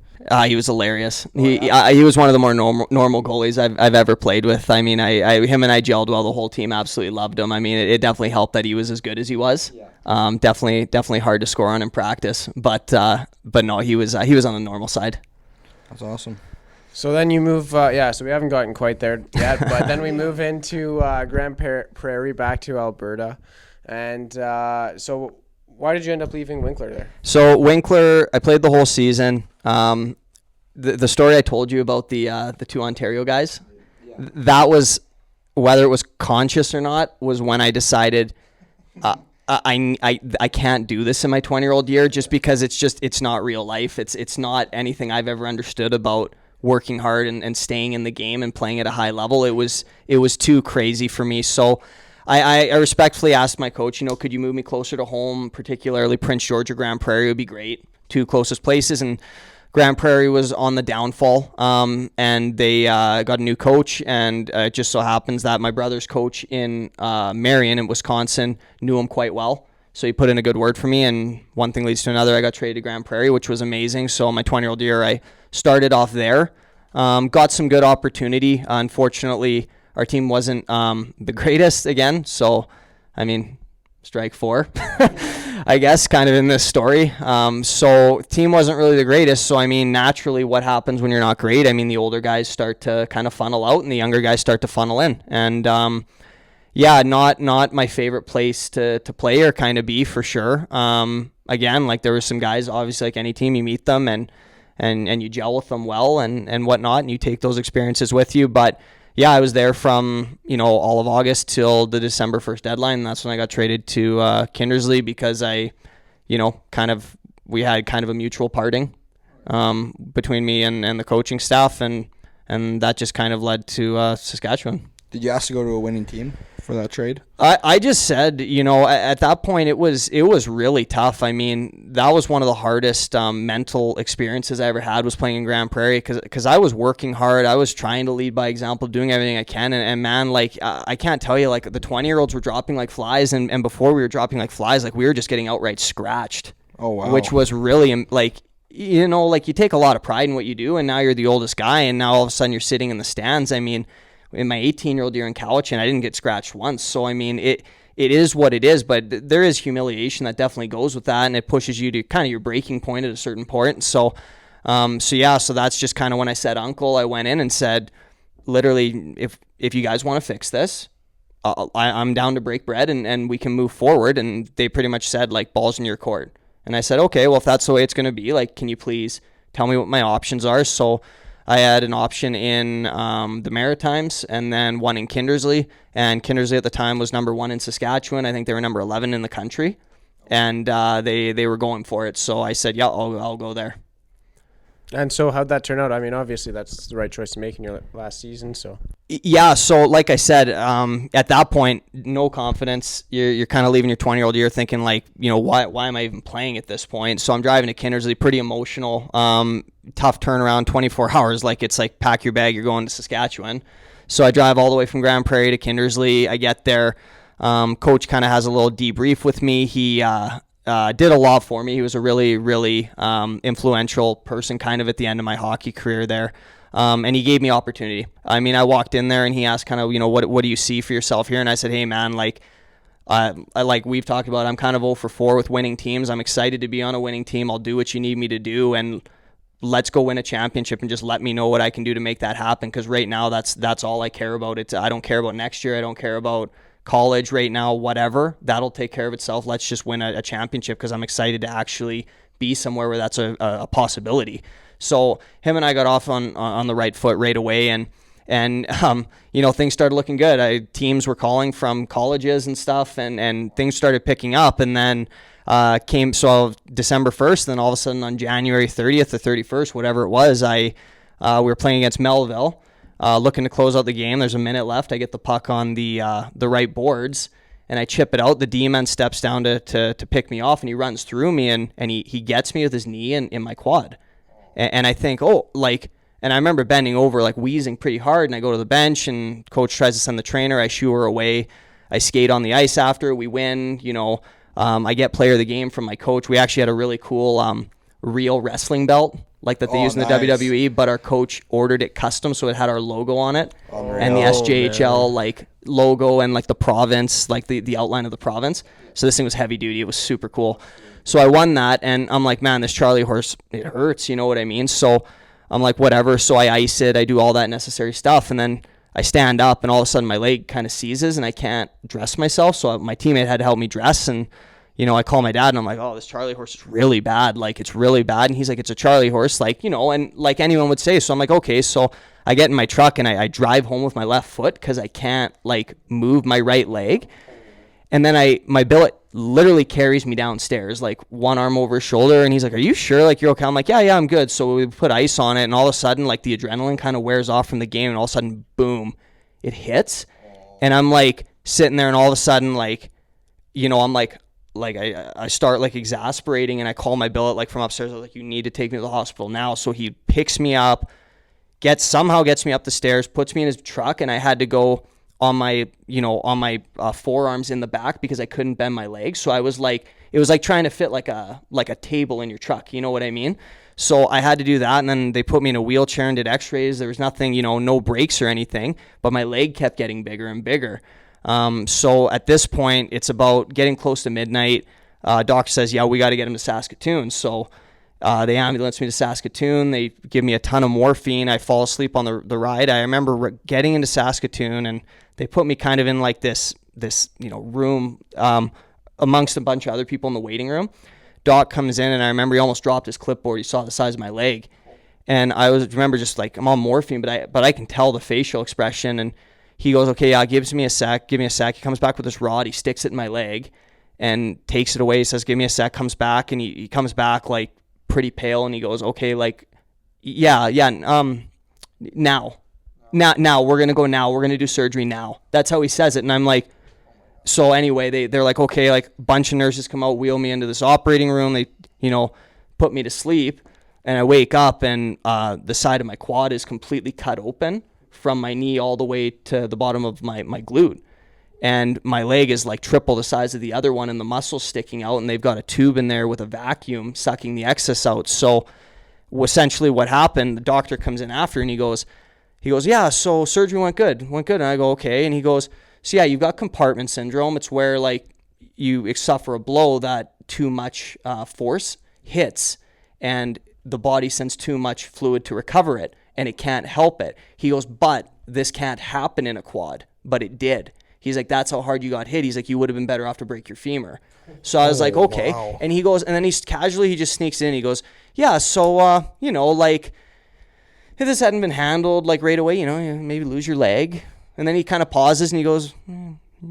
He was hilarious. He was one of the more normal goalies I've ever played with. I mean, him and I gelled well. The whole team absolutely loved him. I mean, it definitely helped that he was as good as he was. Yeah. Definitely hard to score on in practice, but no, he was on the normal side. That's awesome. So then you move, so we haven't gotten quite there yet, but then we move into Grand Prairie, back to Alberta. And so why did you end up leaving Winkler there? So Winkler, I played the whole season. The story I told you about the 2 Ontario guys, that was, whether it was conscious or not, was when I decided I can't do this in my 20-year-old year, just because it's not real life. It's not anything I've ever understood about working hard and staying in the game and playing at a high level. It was too crazy for me. So I respectfully asked my coach, could you move me closer to home, particularly Prince George or Grand Prairie would be great, 2 closest places. And Grand Prairie was on the downfall, and they got a new coach, and it just so happens that my brother's coach in Marion in Wisconsin knew him quite well. So he put in a good word for me, and one thing leads to another. I got traded to Grand Prairie, which was amazing. So my 20-year-old year, I started off there, got some good opportunity. Unfortunately, our team wasn't the greatest again. So, I mean, strike 4, I guess, kind of in this story. So team wasn't really the greatest. So, I mean, naturally what happens when you're not great? I mean, the older guys start to kind of funnel out and the younger guys start to funnel in. And, not my favorite place to play or kind of be, for sure. Again, like, there were some guys, obviously, like any team, you meet them and you gel with them well and whatnot, and you take those experiences with you. But yeah, I was there from, all of August till the December 1st deadline. And that's when I got traded to Kindersley because we had kind of a mutual parting between me and the coaching staff. And that just kind of led to Saskatchewan. Did you ask to go to a winning team for that trade? I just said, at that point it was really tough. I mean, that was one of the hardest mental experiences I ever had, was playing in Grand Prairie, because I was working hard. I was trying to lead by example, doing everything I can. And man, like, I can't tell you, like, the 20-year-olds were dropping like flies. And before we were dropping like flies, like, we were just getting outright scratched. Oh, wow. Which was really, like, like, you take a lot of pride in what you do, and now you're the oldest guy, and now all of a sudden you're sitting in the stands. I mean, in my 18-year-old year in Cowichan, I didn't get scratched once. So, I mean, it is what it is, but there is humiliation that definitely goes with that, and it pushes you to kind of your breaking point at a certain point. So that's just kind of when I said uncle, I went in and said, literally, if you guys want to fix this, I'm down to break bread and we can move forward. And they pretty much said, like, ball's in your court. And I said, okay, well, if that's the way it's going to be, like, can you please tell me what my options are? So I had an option in the Maritimes and then one in Kindersley. And Kindersley at the time was number 1 in Saskatchewan. I think they were number 11 in the country. And they were going for it. So I said, yeah, I'll go there. And so how'd that turn out? I mean, obviously that's the right choice to make in your last season. So yeah, so like I said, at that point, no confidence. You're kind of leaving your 20-year-old year thinking, like, why am I even playing at this point? So I'm driving to Kindersley, pretty emotional, tough turnaround, 24 hours. Like, it's like, pack your bag, you're going to Saskatchewan. So I drive all the way from Grand Prairie to Kindersley. I get there. Coach kind of has a little debrief with me. He did a lot for me. He was a really, really influential person kind of at the end of my hockey career there. And he gave me opportunity. I mean, I walked in there and he asked kind of, what do you see for yourself here? And I said, hey, man, like we've talked about, I'm kind of 0 for 4 with winning teams. I'm excited to be on a winning team. I'll do what you need me to do, and let's go win a championship and just let me know what I can do to make that happen. Because right now, that's all I care about. I don't care about next year. I don't care about college right now, whatever. That'll take care of itself. Let's just win a championship, because I'm excited to actually be somewhere where that's a possibility. So him and I got off on the right foot right away, and things started looking good. Teams were calling from colleges and stuff, and things started picking up. And then so December 1st, then all of a sudden on January 30th or 31st, whatever it was, we were playing against Melville, looking to close out the game. There's a minute left. I get the puck on the right boards, and I chip it out. The D-man steps down to pick me off, and he runs through me, and he gets me with his knee in my quad. And I think, and I remember bending over, like, wheezing pretty hard, and I go to the bench, and coach tries to send the trainer. I shoo her away. I skate on the ice after. We win, I get player of the game from my coach. We actually had a really cool real wrestling belt, like that they use in the WWE, but our coach ordered it custom, so it had our logo on it, and the SJHL like logo, and like the province, like the outline of the province. So this thing was heavy duty. It was super cool. So I won that, and I'm like, man, this Charlie horse, it hurts, you know what I mean? So I'm like, whatever. So I ice it, I do all that necessary stuff, and then I stand up, and all of a sudden my leg kind of seizes, and I can't dress myself. So my teammate had to help me dress, and I call my dad, and I'm like, oh, this Charlie horse is really bad. Like, it's really bad. And he's like, it's a Charlie horse, like, and like anyone would say. So I'm like, okay. So I get in my truck, and I drive home with my left foot because I can't, like, move my right leg. And then my billet literally carries me downstairs, like, one arm over his shoulder. And he's like, are you sure? Like, you're okay? I'm like, yeah, I'm good. So we put ice on it, and all of a sudden, like, the adrenaline kind of wears off from the game, and all of a sudden, boom, it hits. And I'm, like, sitting there, and all of a sudden, like, I'm like I start, like, exasperating, and I call my billet, like, from upstairs. I was like, you need to take me to the hospital now. So he picks me up, somehow gets me up the stairs, puts me in his truck, and I had to go on my forearms in the back because I couldn't bend my legs. So it was like trying to fit like a table in your truck. You know what I mean? So I had to do that, and then they put me in a wheelchair and did x-rays. There was nothing, no breaks or anything, but my leg kept getting bigger and bigger. So at this point, it's about getting close to midnight. Doctor says, yeah, we got to get him to Saskatoon. So they ambulance me to Saskatoon. They give me a ton of morphine. I fall asleep on the ride. I remember getting into Saskatoon, and they put me kind of in like this room amongst a bunch of other people in the waiting room. Doc comes in, and I remember he almost dropped his clipboard. He saw the size of my leg, And I remember just like, I'm on morphine, but I can tell the facial expression. And he goes, okay, yeah, give me a sec. He comes back with this rod. He sticks it in my leg and takes it away. He says, give me a sec, comes back, and he comes back like pretty pale. And he goes, okay, like, now we're going to go now. We're going to do surgery now. That's how he says it. And I'm like, so anyway, they're like, okay, like a bunch of nurses come out, wheel me into this operating room. They, put me to sleep. And I wake up and the side of my quad is completely cut open from my knee all the way to the bottom of my glute. And my leg is like triple the size of the other one, and the muscle's sticking out, and they've got a tube in there with a vacuum sucking the excess out. So essentially what happened, the doctor comes in after and he goes, yeah, so surgery went good. And I go, okay. And he goes, so yeah, you've got compartment syndrome. It's where like you suffer a blow that too much force hits, and the body sends too much fluid to recover it, and it can't help it. He goes, but this can't happen in a quad, but it did. He's like, that's how hard you got hit. He's like, you would have been better off to break your femur. So I was like, okay. Wow. And he goes, and then he just sneaks in. He goes, yeah, so, like, if this hadn't been handled like right away, you maybe lose your leg. And then he kind of pauses and he goes,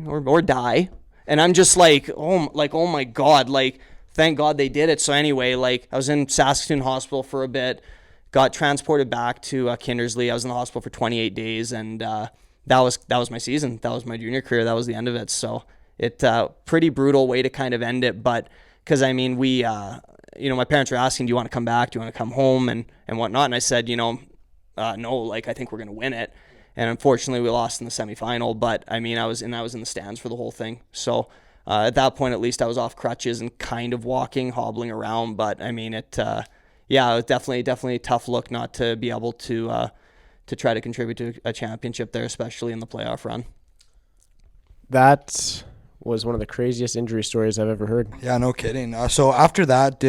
or die. And I'm just like, oh my God, like, thank God they did it. So anyway, like I was in Saskatoon Hospital for a bit, got transported back to Kindersley. I was in the hospital for 28 days, and that was my season. That was my junior career. That was the end of it. So it pretty brutal way to kind of end it. But because I mean, we, my parents were asking, do you want to come back? Do you want to come home and whatnot? And I said, no, like I think we're going to win it. And unfortunately, we lost in the semifinal. But I mean, I was in the stands for the whole thing. So. At that point, at least I was off crutches and kind of walking, hobbling around. But I mean, it was definitely a tough look not to be able to try to contribute to a championship there, especially in the playoff run. That was one of the craziest injury stories I've ever heard. Yeah, no kidding. So after that,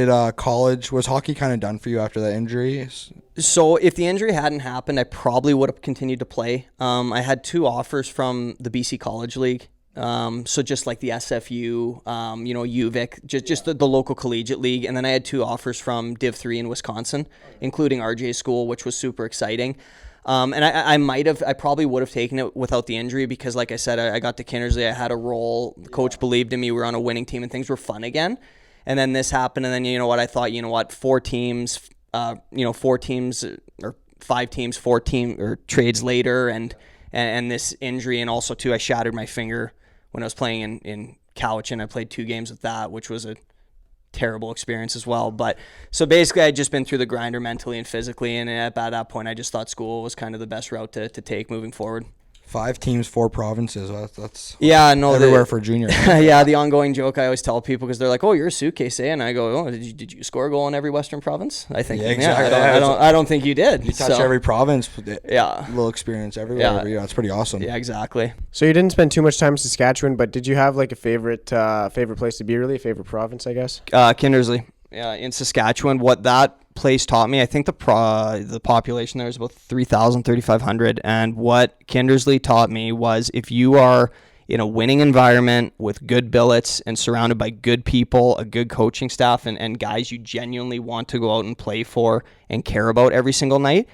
was hockey kind of done for you after that injury? So if the injury hadn't happened, I probably would have continued to play. I had 2 offers from the BC College League. So just like the SFU, UVic, just the local collegiate league. And then I had 2 offers from Div 3 in Wisconsin, including RJ School, which was super exciting. And I probably would have taken it without the injury because like I said, I got to Kindersley, I had a role, the coach believed in me, we were on a winning team and things were fun again. And then this happened. And then, I thought, 4 teams, 4 teams or 5 teams, 4 team or trades later. And this injury. And also too, I shattered my finger when I was playing in Cowichan. I played 2 games with that, which was a terrible experience as well. But so basically I'd just been through the grinder mentally and physically. And at that point, I just thought school was kind of the best route to take moving forward. 5 teams, 4 provinces. That's everywhere for junior. Yeah, the ongoing joke I always tell people because they're like, "Oh, you're a suitcase, eh?" And I go, "Oh, did you score a goal in every Western province?" I think, exactly. I don't think you did. You touch every province. Yeah, little experience everywhere. Yeah, it's pretty awesome. Yeah, exactly. So you didn't spend too much time in Saskatchewan, but did you have like a favorite place to be? Really, a favorite province, I guess. Kindersley. Yeah, in Saskatchewan. What that place taught me, I think the population there is about 3,000, 3,500. And what Kindersley taught me was if you are in a winning environment with good billets and surrounded by good people, a good coaching staff, and guys you genuinely want to go out and play for and care about every single night,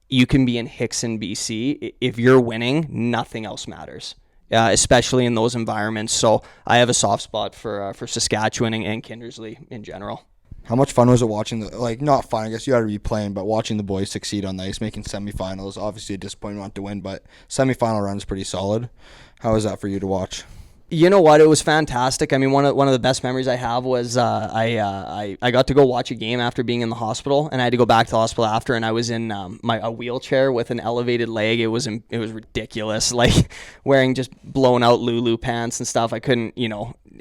you can be in Hickson, BC. If you're winning, nothing else matters. Especially in those environments. So I have a soft spot for Saskatchewan and Kindersley in general. How much fun was it watching not fun, I guess you had to be playing, but watching the boys succeed on the ice, making semifinals? Obviously a disappointment not to win, but semifinal run's pretty solid. How was that for you to watch? You know what? It was fantastic. I mean, one of the best memories I have was I got to go watch a game after being in the hospital, and I had to go back to the hospital after, and I was in a wheelchair with an elevated leg. It was ridiculous, like wearing just blown out Lulu pants and stuff. I couldn't,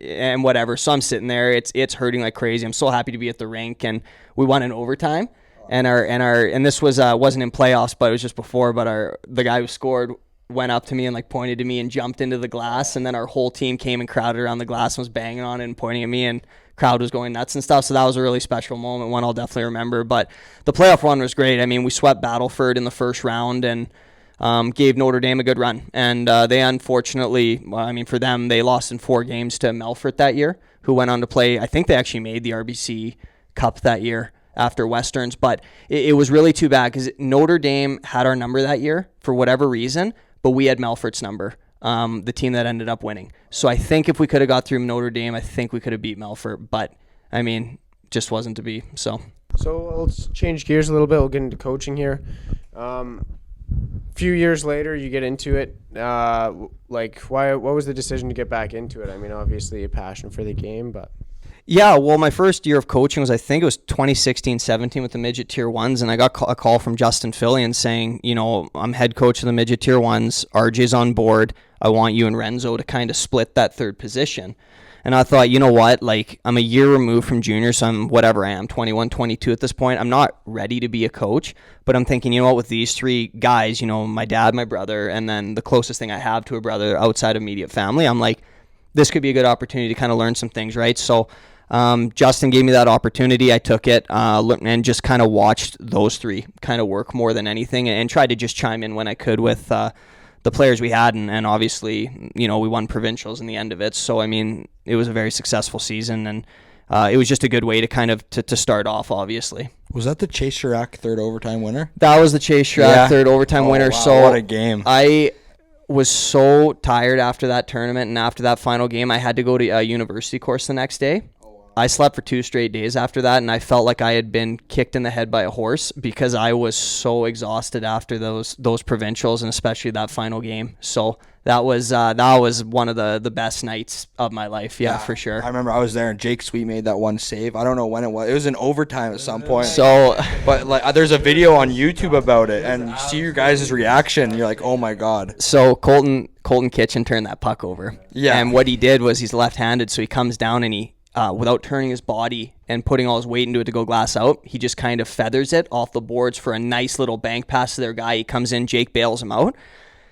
and whatever. So I'm sitting there. It's hurting like crazy. I'm so happy to be at the rink, and we won in overtime. And this was wasn't in playoffs, but it was just before. But the guy who scored went up to me and like pointed to me and jumped into the glass, and then our whole team came and crowded around the glass and was banging on it and pointing at me, and crowd was going nuts and stuff. So that was a really special moment, one I'll definitely remember. But the playoff run was great. I mean, we swept Battleford in the first round and gave Notre Dame a good run, and they unfortunately, for them, they lost in 4 games to Melfort that year, who went on to play, I think they actually made the RBC Cup that year after Westerns. But it was really too bad because Notre Dame had our number that year for whatever reason, but we had Melfort's number, the team that ended up winning. So I think if we could have got through Notre Dame, I think we could have beat Melfort. But, I mean, just wasn't to be. So let's change gears a little bit. We'll get into coaching here. Few years later, you get into it. What was the decision to get back into it? I mean, obviously a passion for the game, but... Yeah, well, my first year of coaching was, I think it was 2016-17 with the midget tier ones, and I got a call from Justin Fillion saying, I'm head coach of the midget tier ones, RJ's on board, I want you and Renzo to kind of split that third position. And I thought, you know what, I'm a year removed from junior, so I'm whatever I am, 21, 22 at this point. I'm not ready to be a coach, but I'm thinking, you know what, with these three guys, my dad, my brother, and then the closest thing I have to a brother outside of immediate family, I'm like, this could be a good opportunity to kind of learn some things, right? So Justin gave me that opportunity. I took it and just kind of watched those three kind of work more than anything, and tried to just chime in when I could with the players we had, and obviously, we won provincials in the end of it. So, I mean, it was a very successful season, and it was just a good way to kind of to start off, obviously. Was that the Chase Chirac third overtime winner? That was the Chase Chirac third overtime winner. Wow, so what a game. I was so tired after that tournament, and after that final game, I had to go to a university course the next day. I slept for 2 straight days after that, and I felt like I had been kicked in the head by a horse because I was so exhausted after those provincials, and especially that final game. So that was one of the best nights of my life, for sure. I remember I was there, and Jake Sweet made that one save. I don't know when it was. It was in overtime at some point. So, but there's a video on YouTube about it, and you see your guys' reaction. You're like, oh my god. So Colton Kitchen turned that puck over. Yeah. And what he did was, he's left-handed, so he comes down and he, without turning his body and putting all his weight into it to go glass out, he just kind of feathers it off the boards for a nice little bank pass to their guy. He comes in, Jake bails him out.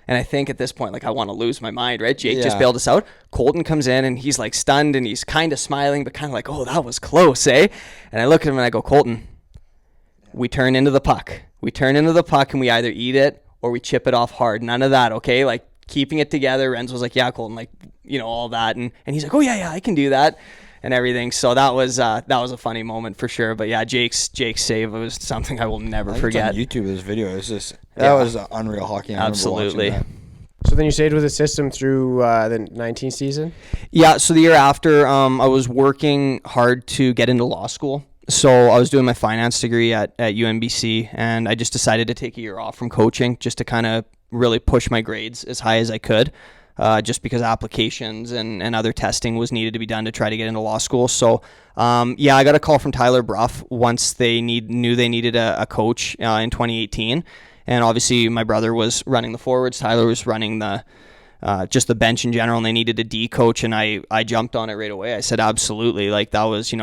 And I think at this point, I want to lose my mind, right? Jake just bailed us out. Colton comes in and he's stunned, and he's kind of smiling, but kind of oh, that was close, eh? And I look at him and I go, Colton, we turn into the puck. We turn into the puck and we either eat it or we chip it off hard. None of that, okay? Keeping it together. Renzo was like, yeah, Colton, all that. And he's like, oh, yeah, I can do that. And everything. So that was a funny moment for sure. But yeah, Jake's save was something I will never forget. It's on YouTube, this video. It was just that was unreal hockey. Absolutely. So then you stayed with the system through the 19 season? Yeah. So the year after, I was working hard to get into law school. So I was doing my finance degree at UNBC, and I just decided to take a year off from coaching just to kind of really push my grades as high as I could. Just because applications and other testing was needed to be done to try to get into law school. So, I got a call from Tyler Bruff once they knew they needed a coach in 2018. And obviously my brother was running the forwards. Tyler was running just the bench in general, and they needed a D coach, and I jumped on it right away. I said, absolutely. That was,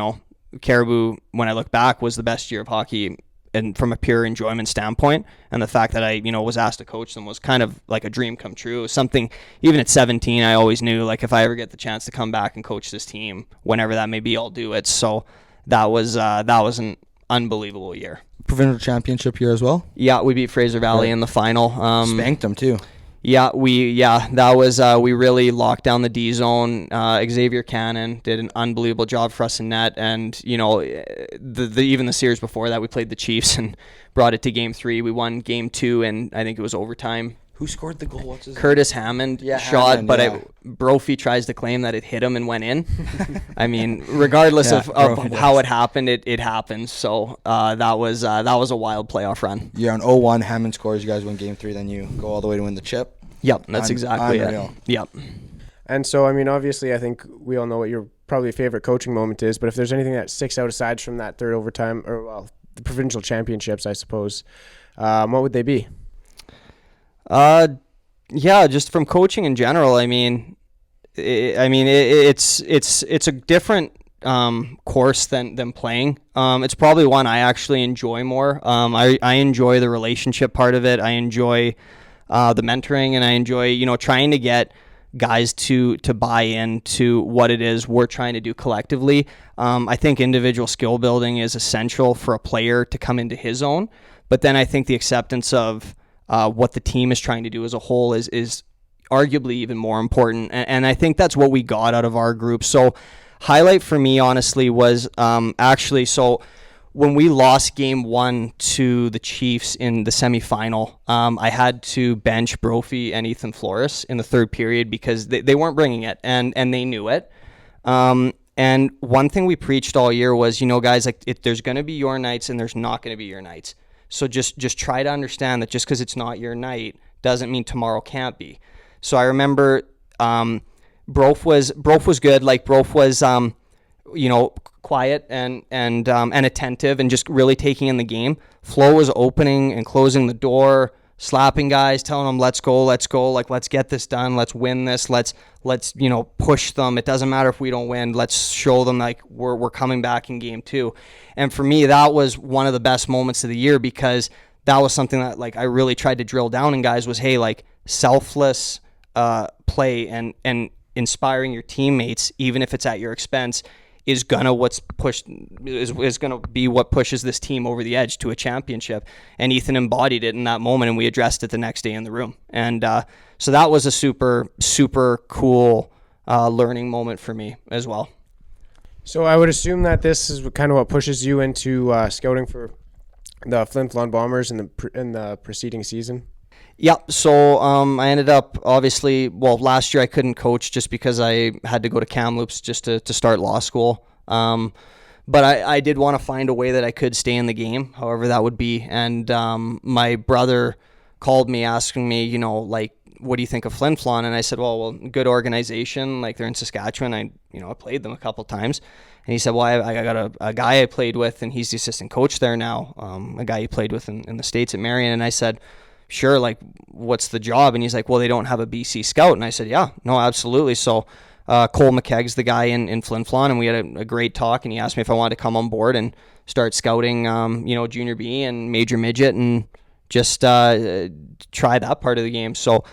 Caribou, when I look back, was the best year of hockey, and from a pure enjoyment standpoint, and the fact that I, was asked to coach them was kind of like a dream come true. It was something, even at 17, I always knew, if I ever get the chance to come back and coach this team, whenever that may be, I'll do it. So that was an unbelievable year. Provincial championship year as well? Yeah, we beat Fraser Valley in the final. Spanked them too. Yeah, we really locked down the D zone. Xavier Cannon did an unbelievable job for us in net, and even the series before that, we played the Chiefs and brought it to Game 3. We won Game 2, and I think it was overtime. Who scored the goal? What's his Curtis Hammond shot, Hammond, but Brophy tries to claim that it hit him and went in. I mean, regardless of how it happened, it happened. So that was a wild playoff run. Yeah, on 0-1, Hammond scores. You guys win Game 3, then you go all the way to win the chip. Yep, that's exactly it. Yep. And so, I mean, obviously, I think we all know what your probably favorite coaching moment is. But if there's anything that sticks out aside from that third overtime, or the provincial championships, I suppose, what would they be? Just from coaching in general. I mean, it's a different course than playing. It's probably one I actually enjoy more. I enjoy the relationship part of it. I enjoy the mentoring, and I enjoy trying to get guys to buy into what it is we're trying to do collectively. I think individual skill building is essential for a player to come into his own, but then I think the acceptance of what the team is trying to do as a whole is arguably even more important. And I think that's what we got out of our group. So highlight for me, honestly, was when we lost game 1 to the Chiefs in the semifinal, I had to bench Brophy and Ethan Flores in the third period because they weren't bringing it, and they knew it. And one thing we preached all year was, guys, like there's going to be your nights and there's not going to be your nights. So just try to understand that just because it's not your night doesn't mean tomorrow can't be. So I remember Brof was good. Like Brof was quiet and attentive and just really taking in the game. Flo was opening and closing the door, slapping guys, telling them let's go, like let's get this done, let's win this, let's push them. It doesn't matter if we don't win. Let's show them like we're coming back in game 2. And for me, that was one of the best moments of the year because that was something that like I really tried to drill down in guys was, hey, like selfless play and inspiring your teammates, even if it's at your expense, is gonna be what pushes this team over the edge to a championship. And Ethan embodied it in that moment, and we addressed it the next day in the room. And so that was a super, super cool learning moment for me as well. So I would assume that this is kind of what pushes you into scouting for the Flin Flon Bombers in the preceding season. Yeah, so I ended up, obviously, last year I couldn't coach just because I had to go to Kamloops just to start law school. But I did want to find a way that I could stay in the game, however that would be. And my brother called me asking me, what do you think of Flin Flon? And I said, well, good organization. Like they're in Saskatchewan. I played them a couple times. And he said, well, I got a guy I played with, and he's the assistant coach there now, a guy he played with in the States at Marion. And I said, sure, like, what's the job? And he's like, well, they don't have a BC scout. And I said, yeah, no, absolutely. So Cole McKegg's the guy in Flin Flon, and we had a great talk, and he asked me if I wanted to come on board and start scouting, junior B and major midget and just try that part of the game. So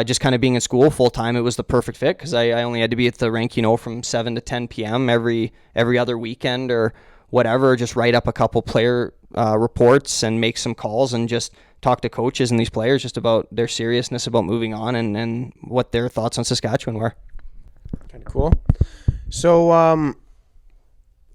just kind of being in school full time, it was the perfect fit because I only had to be at the rink, from 7 to 10 p.m. every other weekend or whatever, just write up a couple player reports and make some calls and just talk to coaches and these players just about their seriousness about moving on and what their thoughts on Saskatchewan were. Kind of cool. So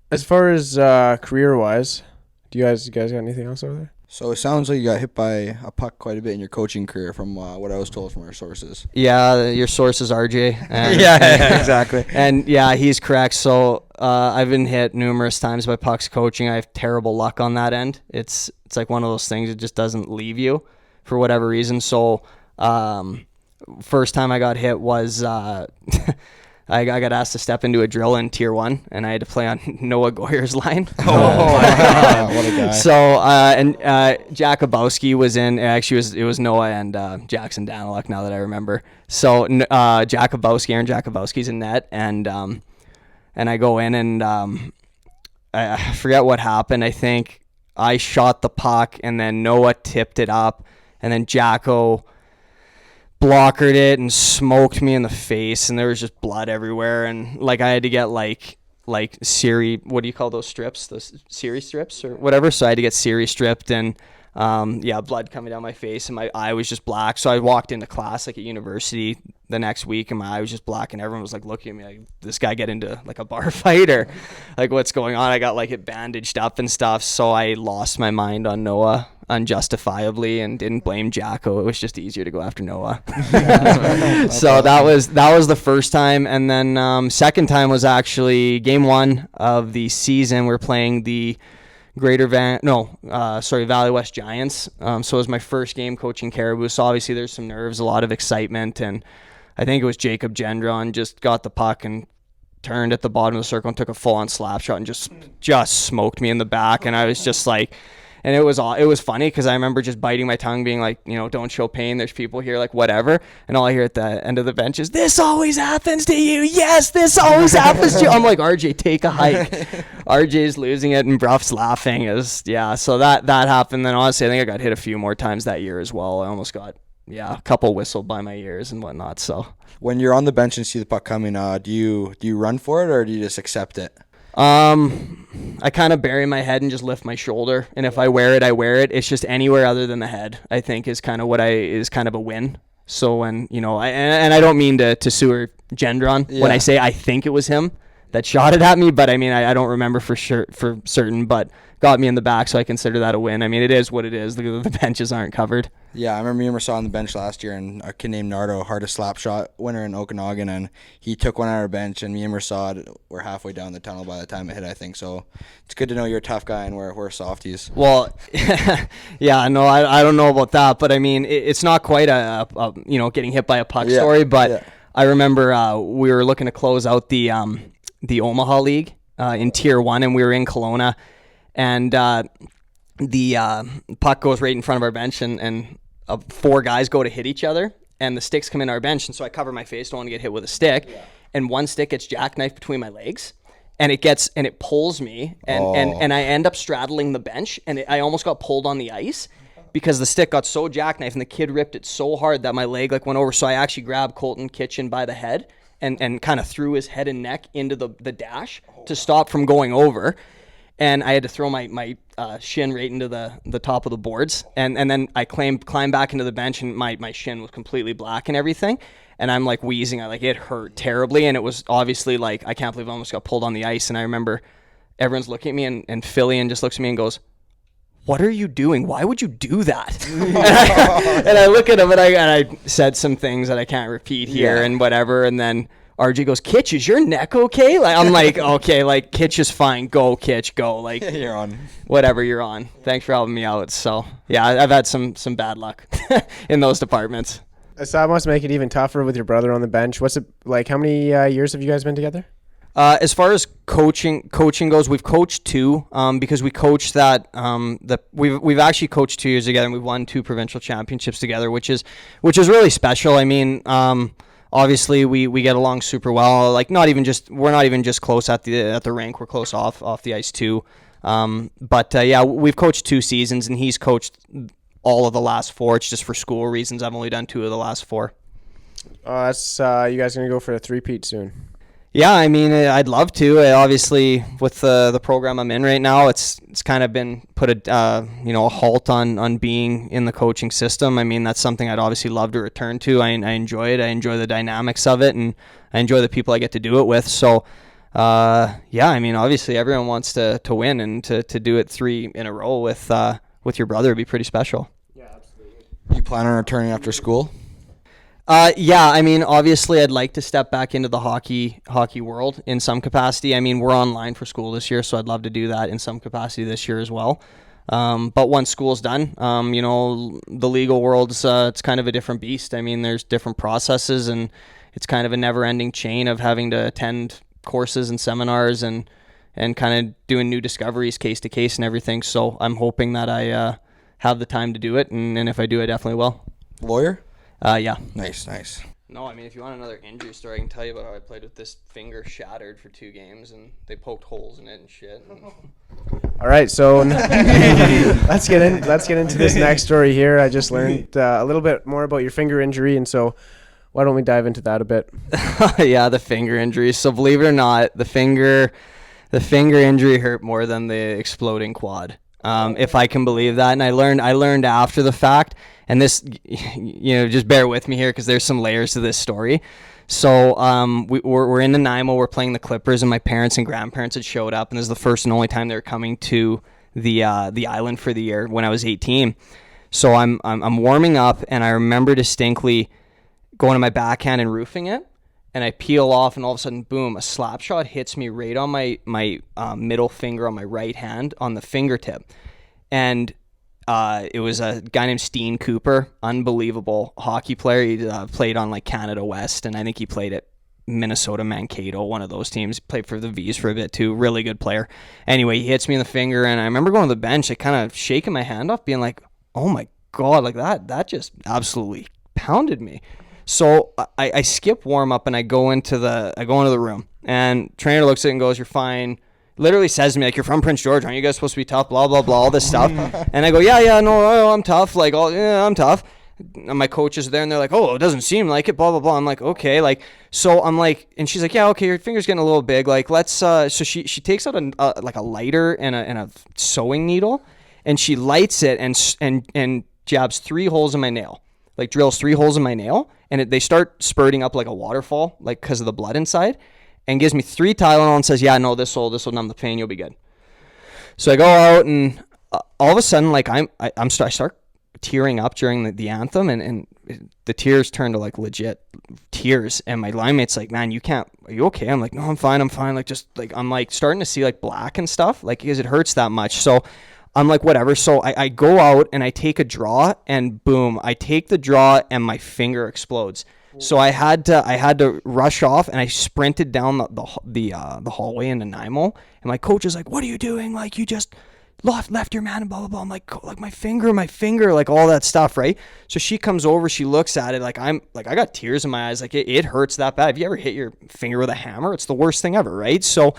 as far as career-wise, do you guys got anything else over there? So it sounds like you got hit by a puck quite a bit in your coaching career from what I was told from our sources. Yeah, your source is RJ. And, yeah, exactly. And yeah, he's correct. So I've been hit numerous times by pucks coaching. I have terrible luck on that end. It's like one of those things, it just doesn't leave you for whatever reason. So first time I got hit was I got asked to step into a drill in Tier 1, and I had to play on Noah Goyer's line. Oh, my God. What a guy. So, Jakubowski was in. Actually, it was Noah and Jackson Daniluk, now that I remember. So, Aaron Jakubowski's in net, and I go in, and I forget what happened. I think I shot the puck, and then Noah tipped it up, and then Jacko blockered it and smoked me in the face, and there was just blood everywhere, and like I had to get like Siri, what do you call those strips, those Siri strips or whatever, so I had to get Siri stripped, and blood coming down my face, and my eye was just black. So I walked into class like at university the next week, and my eye was just black, and everyone was like looking at me like, this guy get into like a bar fight or like what's going on? I got like it bandaged up and stuff. So I lost my mind on Noah unjustifiably and didn't blame Jacko. It was just easier to go after Noah. So that was the first time, and then second time was actually game 1 of the season. We're playing the Valley West Giants. So it was my first game coaching Caribou. So obviously there's some nerves, a lot of excitement, and I think it was Jacob Gendron just got the puck and turned at the bottom of the circle and took a full-on slap shot and just smoked me in the back, and I was just like, and it was funny because I remember just biting my tongue, being like, don't show pain. There's people here, like whatever. And all I hear at the end of the bench is, "This always happens to you. Yes, this always happens to you." I'm like, RJ, take a hike. RJ's losing it and Bruff's laughing. So that happened. Then honestly, I think I got hit a few more times that year as well. I almost got a couple whistled by my ears and whatnot. So when you're on the bench and see the puck coming, do you run for it or do you just accept it? I kind of bury my head and just lift my shoulder, and if I wear it, I wear it. It's just anywhere other than the head, I think, is kind of a win. So when I don't mean to sewer Gendron when I say I think it was him. that shot it at me, but I mean, I don't remember for certain, but got me in the back, so I consider that a win. I mean, it is what it is. The benches aren't covered. Yeah, I remember me and Mersaw on the bench last year, and a kid named Nardo, hardest slap shot winner in Okanagan, and he took one out of our bench, and me and Mersaw were halfway down the tunnel by the time it hit, I think. So it's good to know you're a tough guy and we're softies. Well, yeah, no, I don't know about that, but I mean, it's not quite a getting hit by a puck story, but I remember we were looking to close out the Omaha League in Tier 1, and we were in Kelowna, and the puck goes right in front of our bench, and 4 guys go to hit each other, and the sticks come in our bench, and so I cover my face, don't want to get hit with a stick, and one stick gets jackknifed between my legs, and it pulls me, and I end up straddling the bench, and I almost got pulled on the ice because the stick got so jackknifed, and the kid ripped it so hard that my leg went over, so I actually grabbed Colton Kitchen by the head and kind of threw his head and neck into the dash to stop from going over. And I had to throw my shin right into the top of the boards. And then I climbed back into the bench, and my shin was completely black and everything. And I'm like wheezing. It hurt terribly. And it was obviously like, I can't believe I almost got pulled on the ice. And I remember everyone's looking at me, and Philly just looks at me and goes, "What are you doing? Why would you do that?" and I look at him, and I said some things that I can't repeat here and whatever. And then RG goes, "Kitch, is your neck okay?" Like, I'm like, okay, like, Kitch is fine. Go, Kitch, go. Like, You're on. Whatever, you're on. Thanks for helping me out. So, yeah, I've had some bad luck in those departments. So that must make it even tougher with your brother on the bench. What's it like? How many years have you guys been together? As far as coaching goes, we've coached 2 because we coached that. We've actually coached 2 years together, and we've won 2 provincial championships together, which is really special. I mean, obviously we get along super well. Like, we're not even just close at the rink. We're close off the ice too. But we've coached 2 seasons, and he's coached all of the last 4. It's just for school reasons. I've only done 2 of the last 4. That's you guys gonna go for a 3-peat soon? Yeah, I mean, I'd love to. Obviously, with the program I'm in right now, it's kind of been put a halt on being in the coaching system. I mean, that's something I'd obviously love to return to. I enjoy it. I enjoy the dynamics of it, and I enjoy the people I get to do it with. So, I mean, obviously, everyone wants to win, and to do it 3 in a row with your brother would be pretty special. Yeah, absolutely. You plan on returning after school? I mean, obviously, I'd like to step back into the hockey world in some capacity. I mean, we're online for school this year, so I'd love to do that in some capacity this year as well. But once school's done, the legal world's it's kind of a different beast. I mean, there's different processes, and it's kind of a never-ending chain of having to attend courses and seminars and kind of doing new discoveries case to case and everything. So I'm hoping that I have the time to do it, and if I do, I definitely will. Lawyer? Yeah. Nice. No, I mean, if you want another injury story, I can tell you about how I played with this finger shattered for 2 games, and they poked holes in it and shit. All right, so let's get into this next story here. I just learned a little bit more about your finger injury, and so why don't we dive into that a bit? Yeah, the finger injury. So believe it or not, the finger injury hurt more than the exploding quad. If I can believe that. And I learned after the fact, and this, just bear with me here because there's some layers to this story. So we're in Nanaimo, we're playing the Clippers, and my parents and grandparents had showed up, and this is the first and only time they were coming to the island for the year when I was 18. So I'm warming up, and I remember distinctly going to my backhand and roofing it, and I peel off, and all of a sudden, boom, a slap shot hits me right on my middle finger on my right hand on the fingertip. And it was a guy named Steen Cooper, unbelievable hockey player. He played on like Canada West, and I think he played at Minnesota Mankato, one of those teams. Played for the V's for a bit too. Really good player. Anyway, he hits me in the finger, and I remember going to the bench, I kind of shaking my hand off, being like, oh my God, like that just absolutely pounded me. So I skip warm up, and I go into the room, and trainer looks at it and goes, "You're fine." Literally says to me, like, "You're from Prince George, aren't you guys supposed to be tough?" Blah blah blah, all this stuff. And I go, "Yeah, no, I'm tough. Like, I'm tough." And my coach is there, and they're like, "Oh, it doesn't seem like it." Blah blah blah. I'm like, "Okay." Like, so I'm like, and she's like, "Yeah, okay, your finger's getting a little big. Like, let's." So she takes out a lighter and a sewing needle, and she lights it and jabs 3 holes in my nail. Like, drills 3 holes in my nail, and they start spurting up like a waterfall, like because of the blood inside. and gives me 3 Tylenol and says, yeah, no, this will numb the pain. You'll be good. So I go out, and all of a sudden, like I start tearing up during the anthem, and the tears turn to like legit tears. And my line mate's like, man, are you okay? I'm like, no, I'm fine. Like, just like, I'm like starting to see like black and stuff, like, because it hurts that much. So I'm like, whatever. So I go out and I take a draw, and boom, I take the draw and my finger explodes. So I had to rush off, and I sprinted down the hallway into Nanaimo, and my coach is like, what are you doing? Like, you just left your man and blah, blah, blah. I'm like my finger, like all that stuff, right? So she comes over, she looks at it, like I got tears in my eyes, like it hurts that bad. Have you ever hit your finger with a hammer? It's the worst thing ever, right? So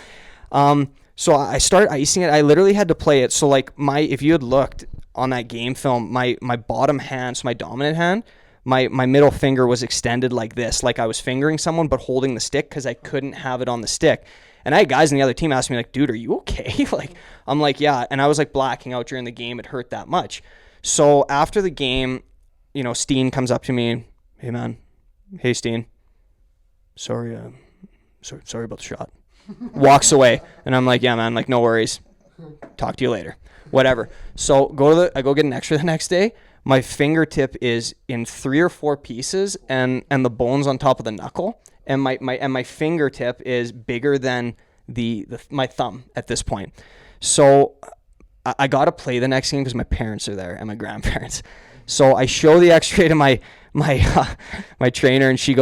I start icing it. I literally had to play it. So like if you had looked on that game film, my bottom hand, so my dominant hand, my middle finger was extended like this, like I was fingering someone but holding the stick because I couldn't have it on the stick. And I had guys in the other team ask me like, dude, are you okay? Like, I'm like, yeah. And I was like blacking out during the game. It hurt that much. So after the game, Steen comes up to me. Hey man. Hey Steen. Sorry about the shot. Walks away. And I'm like, yeah, man, like no worries. Talk to you later. Whatever. So I go get an X-ray the next day. My fingertip is in 3 or 4 pieces, and the bone's on top of the knuckle. And my fingertip is bigger than my thumb at this point. So I got to play the next game because my parents are there and my grandparents. So I show the X-ray to my trainer, and she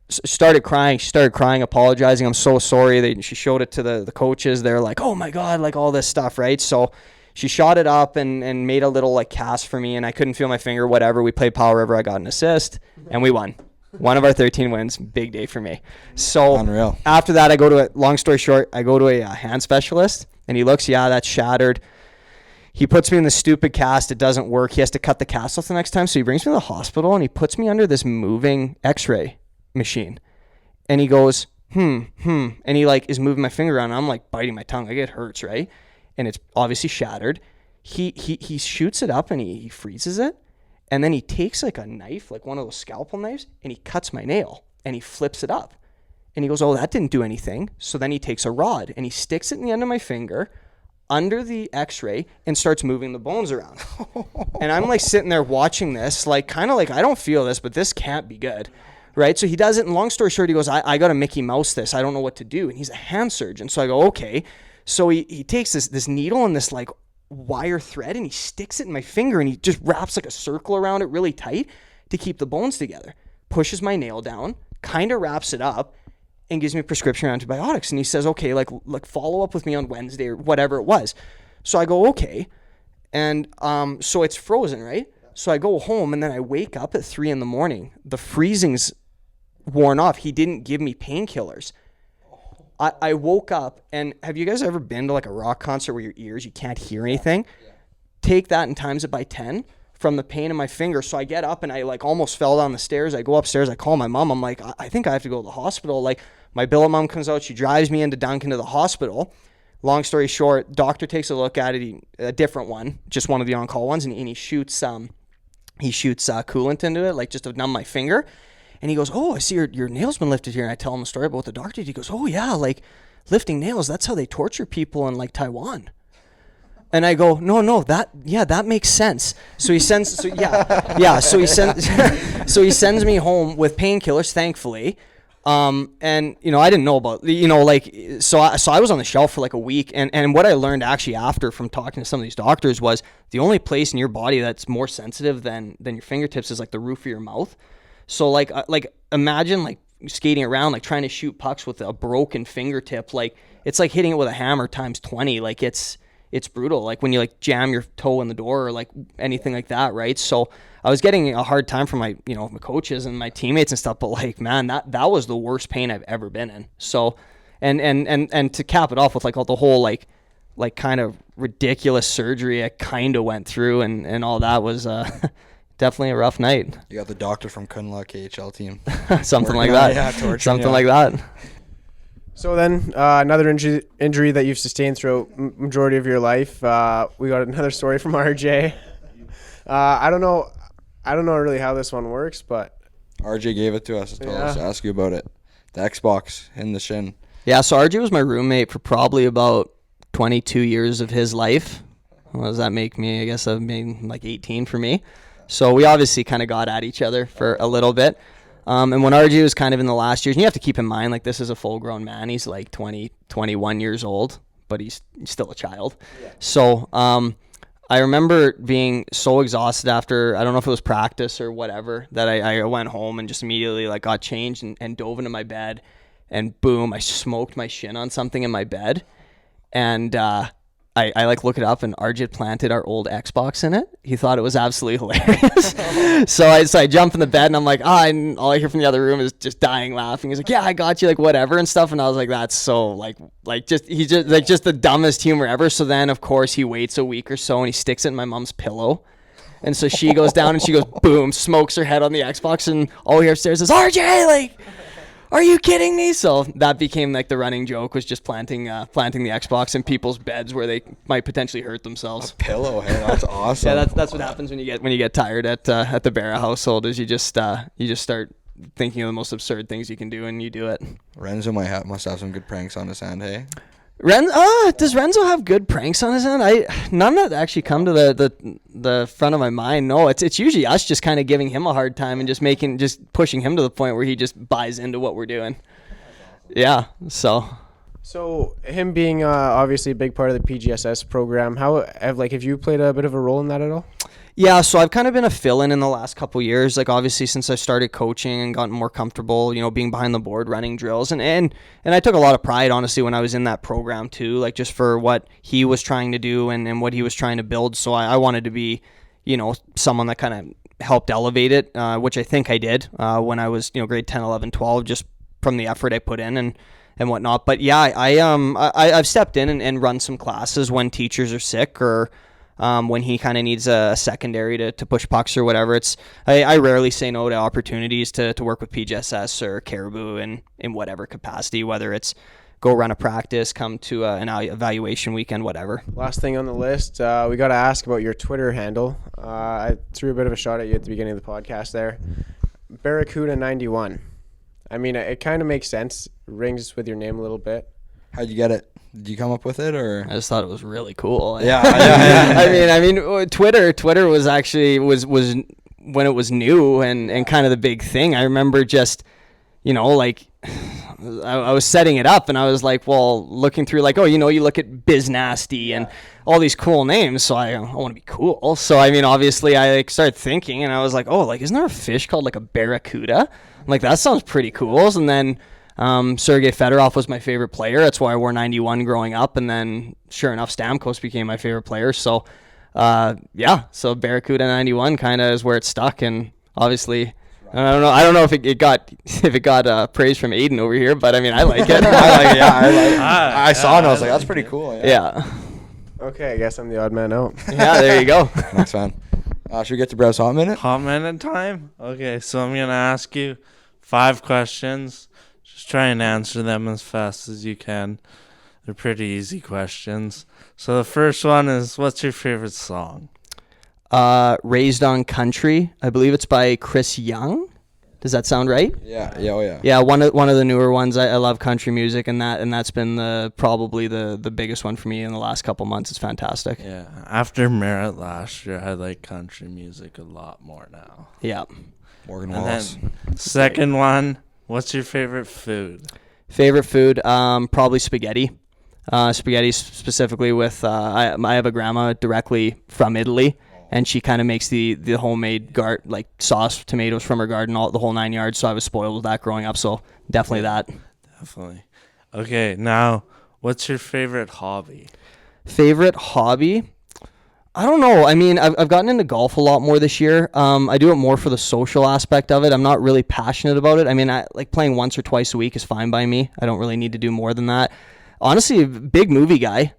started crying, apologizing. I'm so sorry. She showed it to the coaches. They're like, oh my God, like all this stuff, right? So she shot it up and made a little like cast for me, and I couldn't feel my finger, whatever. We played Powell River. I got an assist, and we won. One of our 13 wins, big day for me. So Unreal. After that, long story short, I go to a hand specialist, and he looks, yeah, that's shattered. He puts me in the stupid cast. It doesn't work. He has to cut the cast off the next time. So he brings me to the hospital, and he puts me under this moving X-ray machine. And he goes, and he like is moving my finger around. And I'm like biting my tongue. Like it hurts, right? And it's obviously shattered. He shoots it up, and he freezes it. And then he takes like a knife, like one of those scalpel knives, and he cuts my nail, and he flips it up. And he goes, oh, that didn't do anything. So then he takes a rod, and he sticks it in the end of my finger under the X-ray and starts moving the bones around. And I'm like sitting there watching this, like kind of like, I don't feel this, but this can't be good, right? So he does it, and long story short, he goes, I got to Mickey Mouse this. I don't know what to do. And he's a hand surgeon. So I go, okay. So he takes this needle and this like wire thread, and he sticks it in my finger, and he just wraps like a circle around it really tight to keep the bones together, pushes my nail down, kind of wraps it up, and gives me a prescription for antibiotics. And he says, okay, like follow up with me on Wednesday or whatever it was. So I go, okay. And so it's frozen, right? So I go home, and then I wake up at 3 a.m. The freezing's worn off. He didn't give me painkillers. I woke up, and have you guys ever been to like a rock concert where your ears, you can't hear anything? Yeah. Take that and times it by 10 from the pain in my finger. So I get up, and I like almost fell down the stairs. I go upstairs. I call my mom. I'm like, I think I have to go to the hospital. Like my billet mom comes out. She drives me into Duncan to the hospital. Long story short, doctor takes a look at it. A different one, just one of the on-call ones. And he shoots coolant into it, like just to numb my finger. And he goes, oh, I see your nail's been lifted here. And I tell him the story about what the doctor did. He goes, oh, yeah, like lifting nails, that's how they torture people in like Taiwan. And I go, no, that makes sense. So he sends, so he sends me home with painkillers, thankfully. And I didn't know about, so I was on the shelf for like a week. And what I learned actually after from talking to some of these doctors was the only place in your body that's more sensitive than your fingertips is like the roof of your mouth. So like imagine like skating around, like trying to shoot pucks with a broken fingertip. Like it's like hitting it with a hammer times 20. Like it's brutal. Like when you like jam your toe in the door or like anything like that. Right. So I was getting a hard time from my coaches and my teammates and stuff, but like, man, that was the worst pain I've ever been in. So, and to cap it off with like all the whole, like kind of ridiculous surgery I kind of went through and all that was, definitely a rough night. You got the doctor from Kunla KHL team. Something like that. Yeah, something like that. So then another injury that you've sustained throughout majority of your life. We got another story from RJ. I don't know really how this one works, but RJ gave it to us. Told us to ask you about it. The Xbox in the shin. Yeah, so RJ was my roommate for probably about 22 years of his life. What does that make me? I guess I've been like 18 for me. So we obviously kind of got at each other for a little bit. And when RJ was kind of in the last years, and you have to keep in mind, like, this is a full-grown man. He's like 20, 21 years old, but he's still a child. Yeah. So I remember being so exhausted after, I don't know if it was practice or whatever, that I went home and just immediately like got changed and dove into my bed. And boom, I smoked my shin on something in my bed. And I like look it up, and RJ planted our old Xbox in it. He thought it was absolutely hilarious. So I jump in the bed, and I'm like, and all I hear from the other room is just dying laughing. He's like, yeah, I got you, like, whatever and stuff. And I was like, that's so he's just the dumbest humor ever. So then of course he waits a week or so, and he sticks it in my mom's pillow. And so she goes down and she goes, boom, smokes her head on the Xbox, and all we hear upstairs is, RJ, like, are you kidding me? So that became like the running joke, was just planting the Xbox in people's beds where they might potentially hurt themselves. A pillow, hey, that's awesome. Yeah, that's what happens when you get tired at the Berra household, is you just start thinking of the most absurd things you can do, and you do it. Renzo must have some good pranks on his hand, hey? Does Renzo have good pranks on his hand? None that actually come to the front of my mind. No, it's usually us just kind of giving him a hard time and just pushing him to the point where he just buys into what we're doing. Yeah, So him being obviously a big part of the PGSS program, have you played a bit of a role in that at all? Yeah, so I've kind of been a fill-in in the last couple of years. Like, obviously, since I started coaching and gotten more comfortable, being behind the board, running drills, and I took a lot of pride, honestly, when I was in that program too. Like, just for what he was trying to do and what he was trying to build. So I wanted to be, someone that kind of helped elevate it, which I think I did when I was, grade 10, 11, 12, just from the effort I put in and whatnot. But yeah, I've stepped in and run some classes when teachers are sick, or when he kind of needs a secondary to push pucks or whatever. I rarely say no to opportunities to work with PGSS or Caribou in whatever capacity, whether it's go run a practice, come to an evaluation weekend, whatever. Last thing on the list, we got to ask about your Twitter handle. I threw a bit of a shot at you at the beginning of the podcast there. Barracuda91. I mean, it kind of makes sense. Rings with your name a little bit. How'd you get it? Did you come up with it, or? I just thought it was really cool. Yeah. I mean, Twitter was actually was when it was new and kind of the big thing. I remember just, like, I was setting it up, and I was like, well, looking through, like, you look at Biz Nasty and all these cool names, so I want to be cool. So I mean, obviously, I started thinking, and I was like, isn't there a fish called like a barracuda? I'm like, that sounds pretty cool. And then Sergei Fedorov was my favorite player. That's why I wore 91 growing up. And then sure enough, Stamkos became my favorite player. So so Barracuda 91 kind of is where it stuck. And obviously, I don't know if it got praise from Hayden over here, but I mean, I like it. I saw it and I was like, that's pretty cool. Yeah. Okay, I guess I'm the odd man out. Yeah, there you go. Next one. Should we get to Brev's Hot Minute? Hot minute time? Okay, so I'm going to ask you 5 questions. Just try and answer them as fast as you can. They're pretty easy questions. So the first one is, what's your favorite song? Raised on Country. I believe it's by Chris Young. Does that sound right? Yeah. Yeah, Yeah, one of the newer ones. I love country music, and that's been probably the biggest one for me in the last couple months. It's fantastic. Yeah, after Merit last year, I like country music a lot more now. Yeah. Morgan And Wallace. then second one, what's your favorite food? Favorite food, probably spaghetti. Spaghetti specifically with I have a grandma directly from Italy, and she kind of makes the homemade like sauce, tomatoes from her garden, the whole 9 yards. So I was spoiled with that growing up. So definitely that. Definitely. Okay, now what's your favorite hobby? Favorite hobby? I don't know. I mean, I've gotten into golf a lot more this year. I do it more for the social aspect of it. I'm not really passionate about it. I mean, I like playing once or twice a week is fine by me. I don't really need to do more than that. Honestly, big movie guy.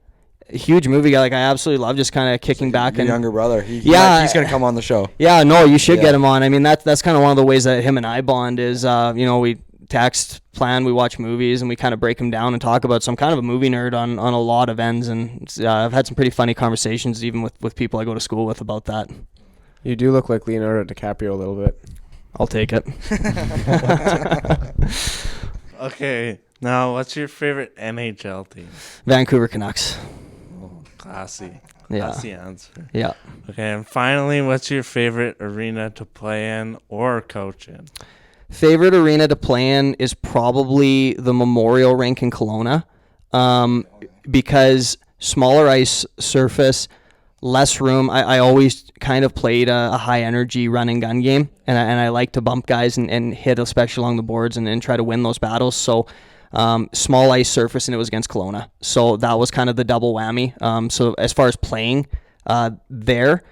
A huge movie guy. Like, I absolutely love just kind of kicking back. Your younger brother. He's going to come on the show. Yeah, no, you should get him on. I mean, that's kind of one of the ways that him and I bond is, we text, plan, we watch movies, and we kind of break them down and talk about. So I'm kind of a movie nerd on a lot of ends, and I've had some pretty funny conversations even with people I go to school with about that. You do look like Leonardo DiCaprio a little bit. I'll take it. Okay, Now, what's your favorite NHL team? Vancouver Canucks. Classy. Yeah. Classy answer. Yeah. Okay, and finally, what's your favorite arena to play in or coach in? Favorite arena to play in is probably the Memorial Rink in Kelowna, because smaller ice surface, less room. I always kind of played a high energy run and gun game, and I like to bump guys and hit, especially along the boards, and try to win those battles. So small ice surface, and it was against Kelowna. So that was kind of the double whammy. So as far as playing there,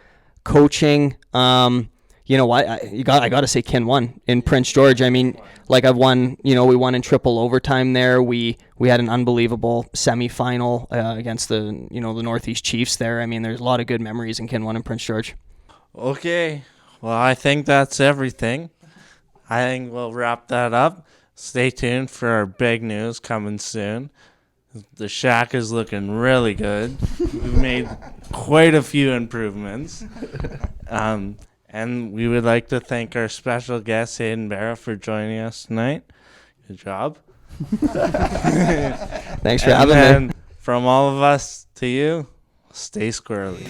coaching, you know what? I got to say Kin won in Prince George. I mean, like I've won. You know, we won in triple overtime there. We had an unbelievable semifinal against the Northeast Chiefs there. I mean, there's a lot of good memories in Kin won in Prince George. Okay, well, I think that's everything. I think we'll wrap that up. Stay tuned for our big news coming soon. The shack is looking really good. We've made quite a few improvements. And we would like to thank our special guest, Hayden Berra, for joining us tonight. Good job. Thanks for having me. And from all of us to you, stay squirrely.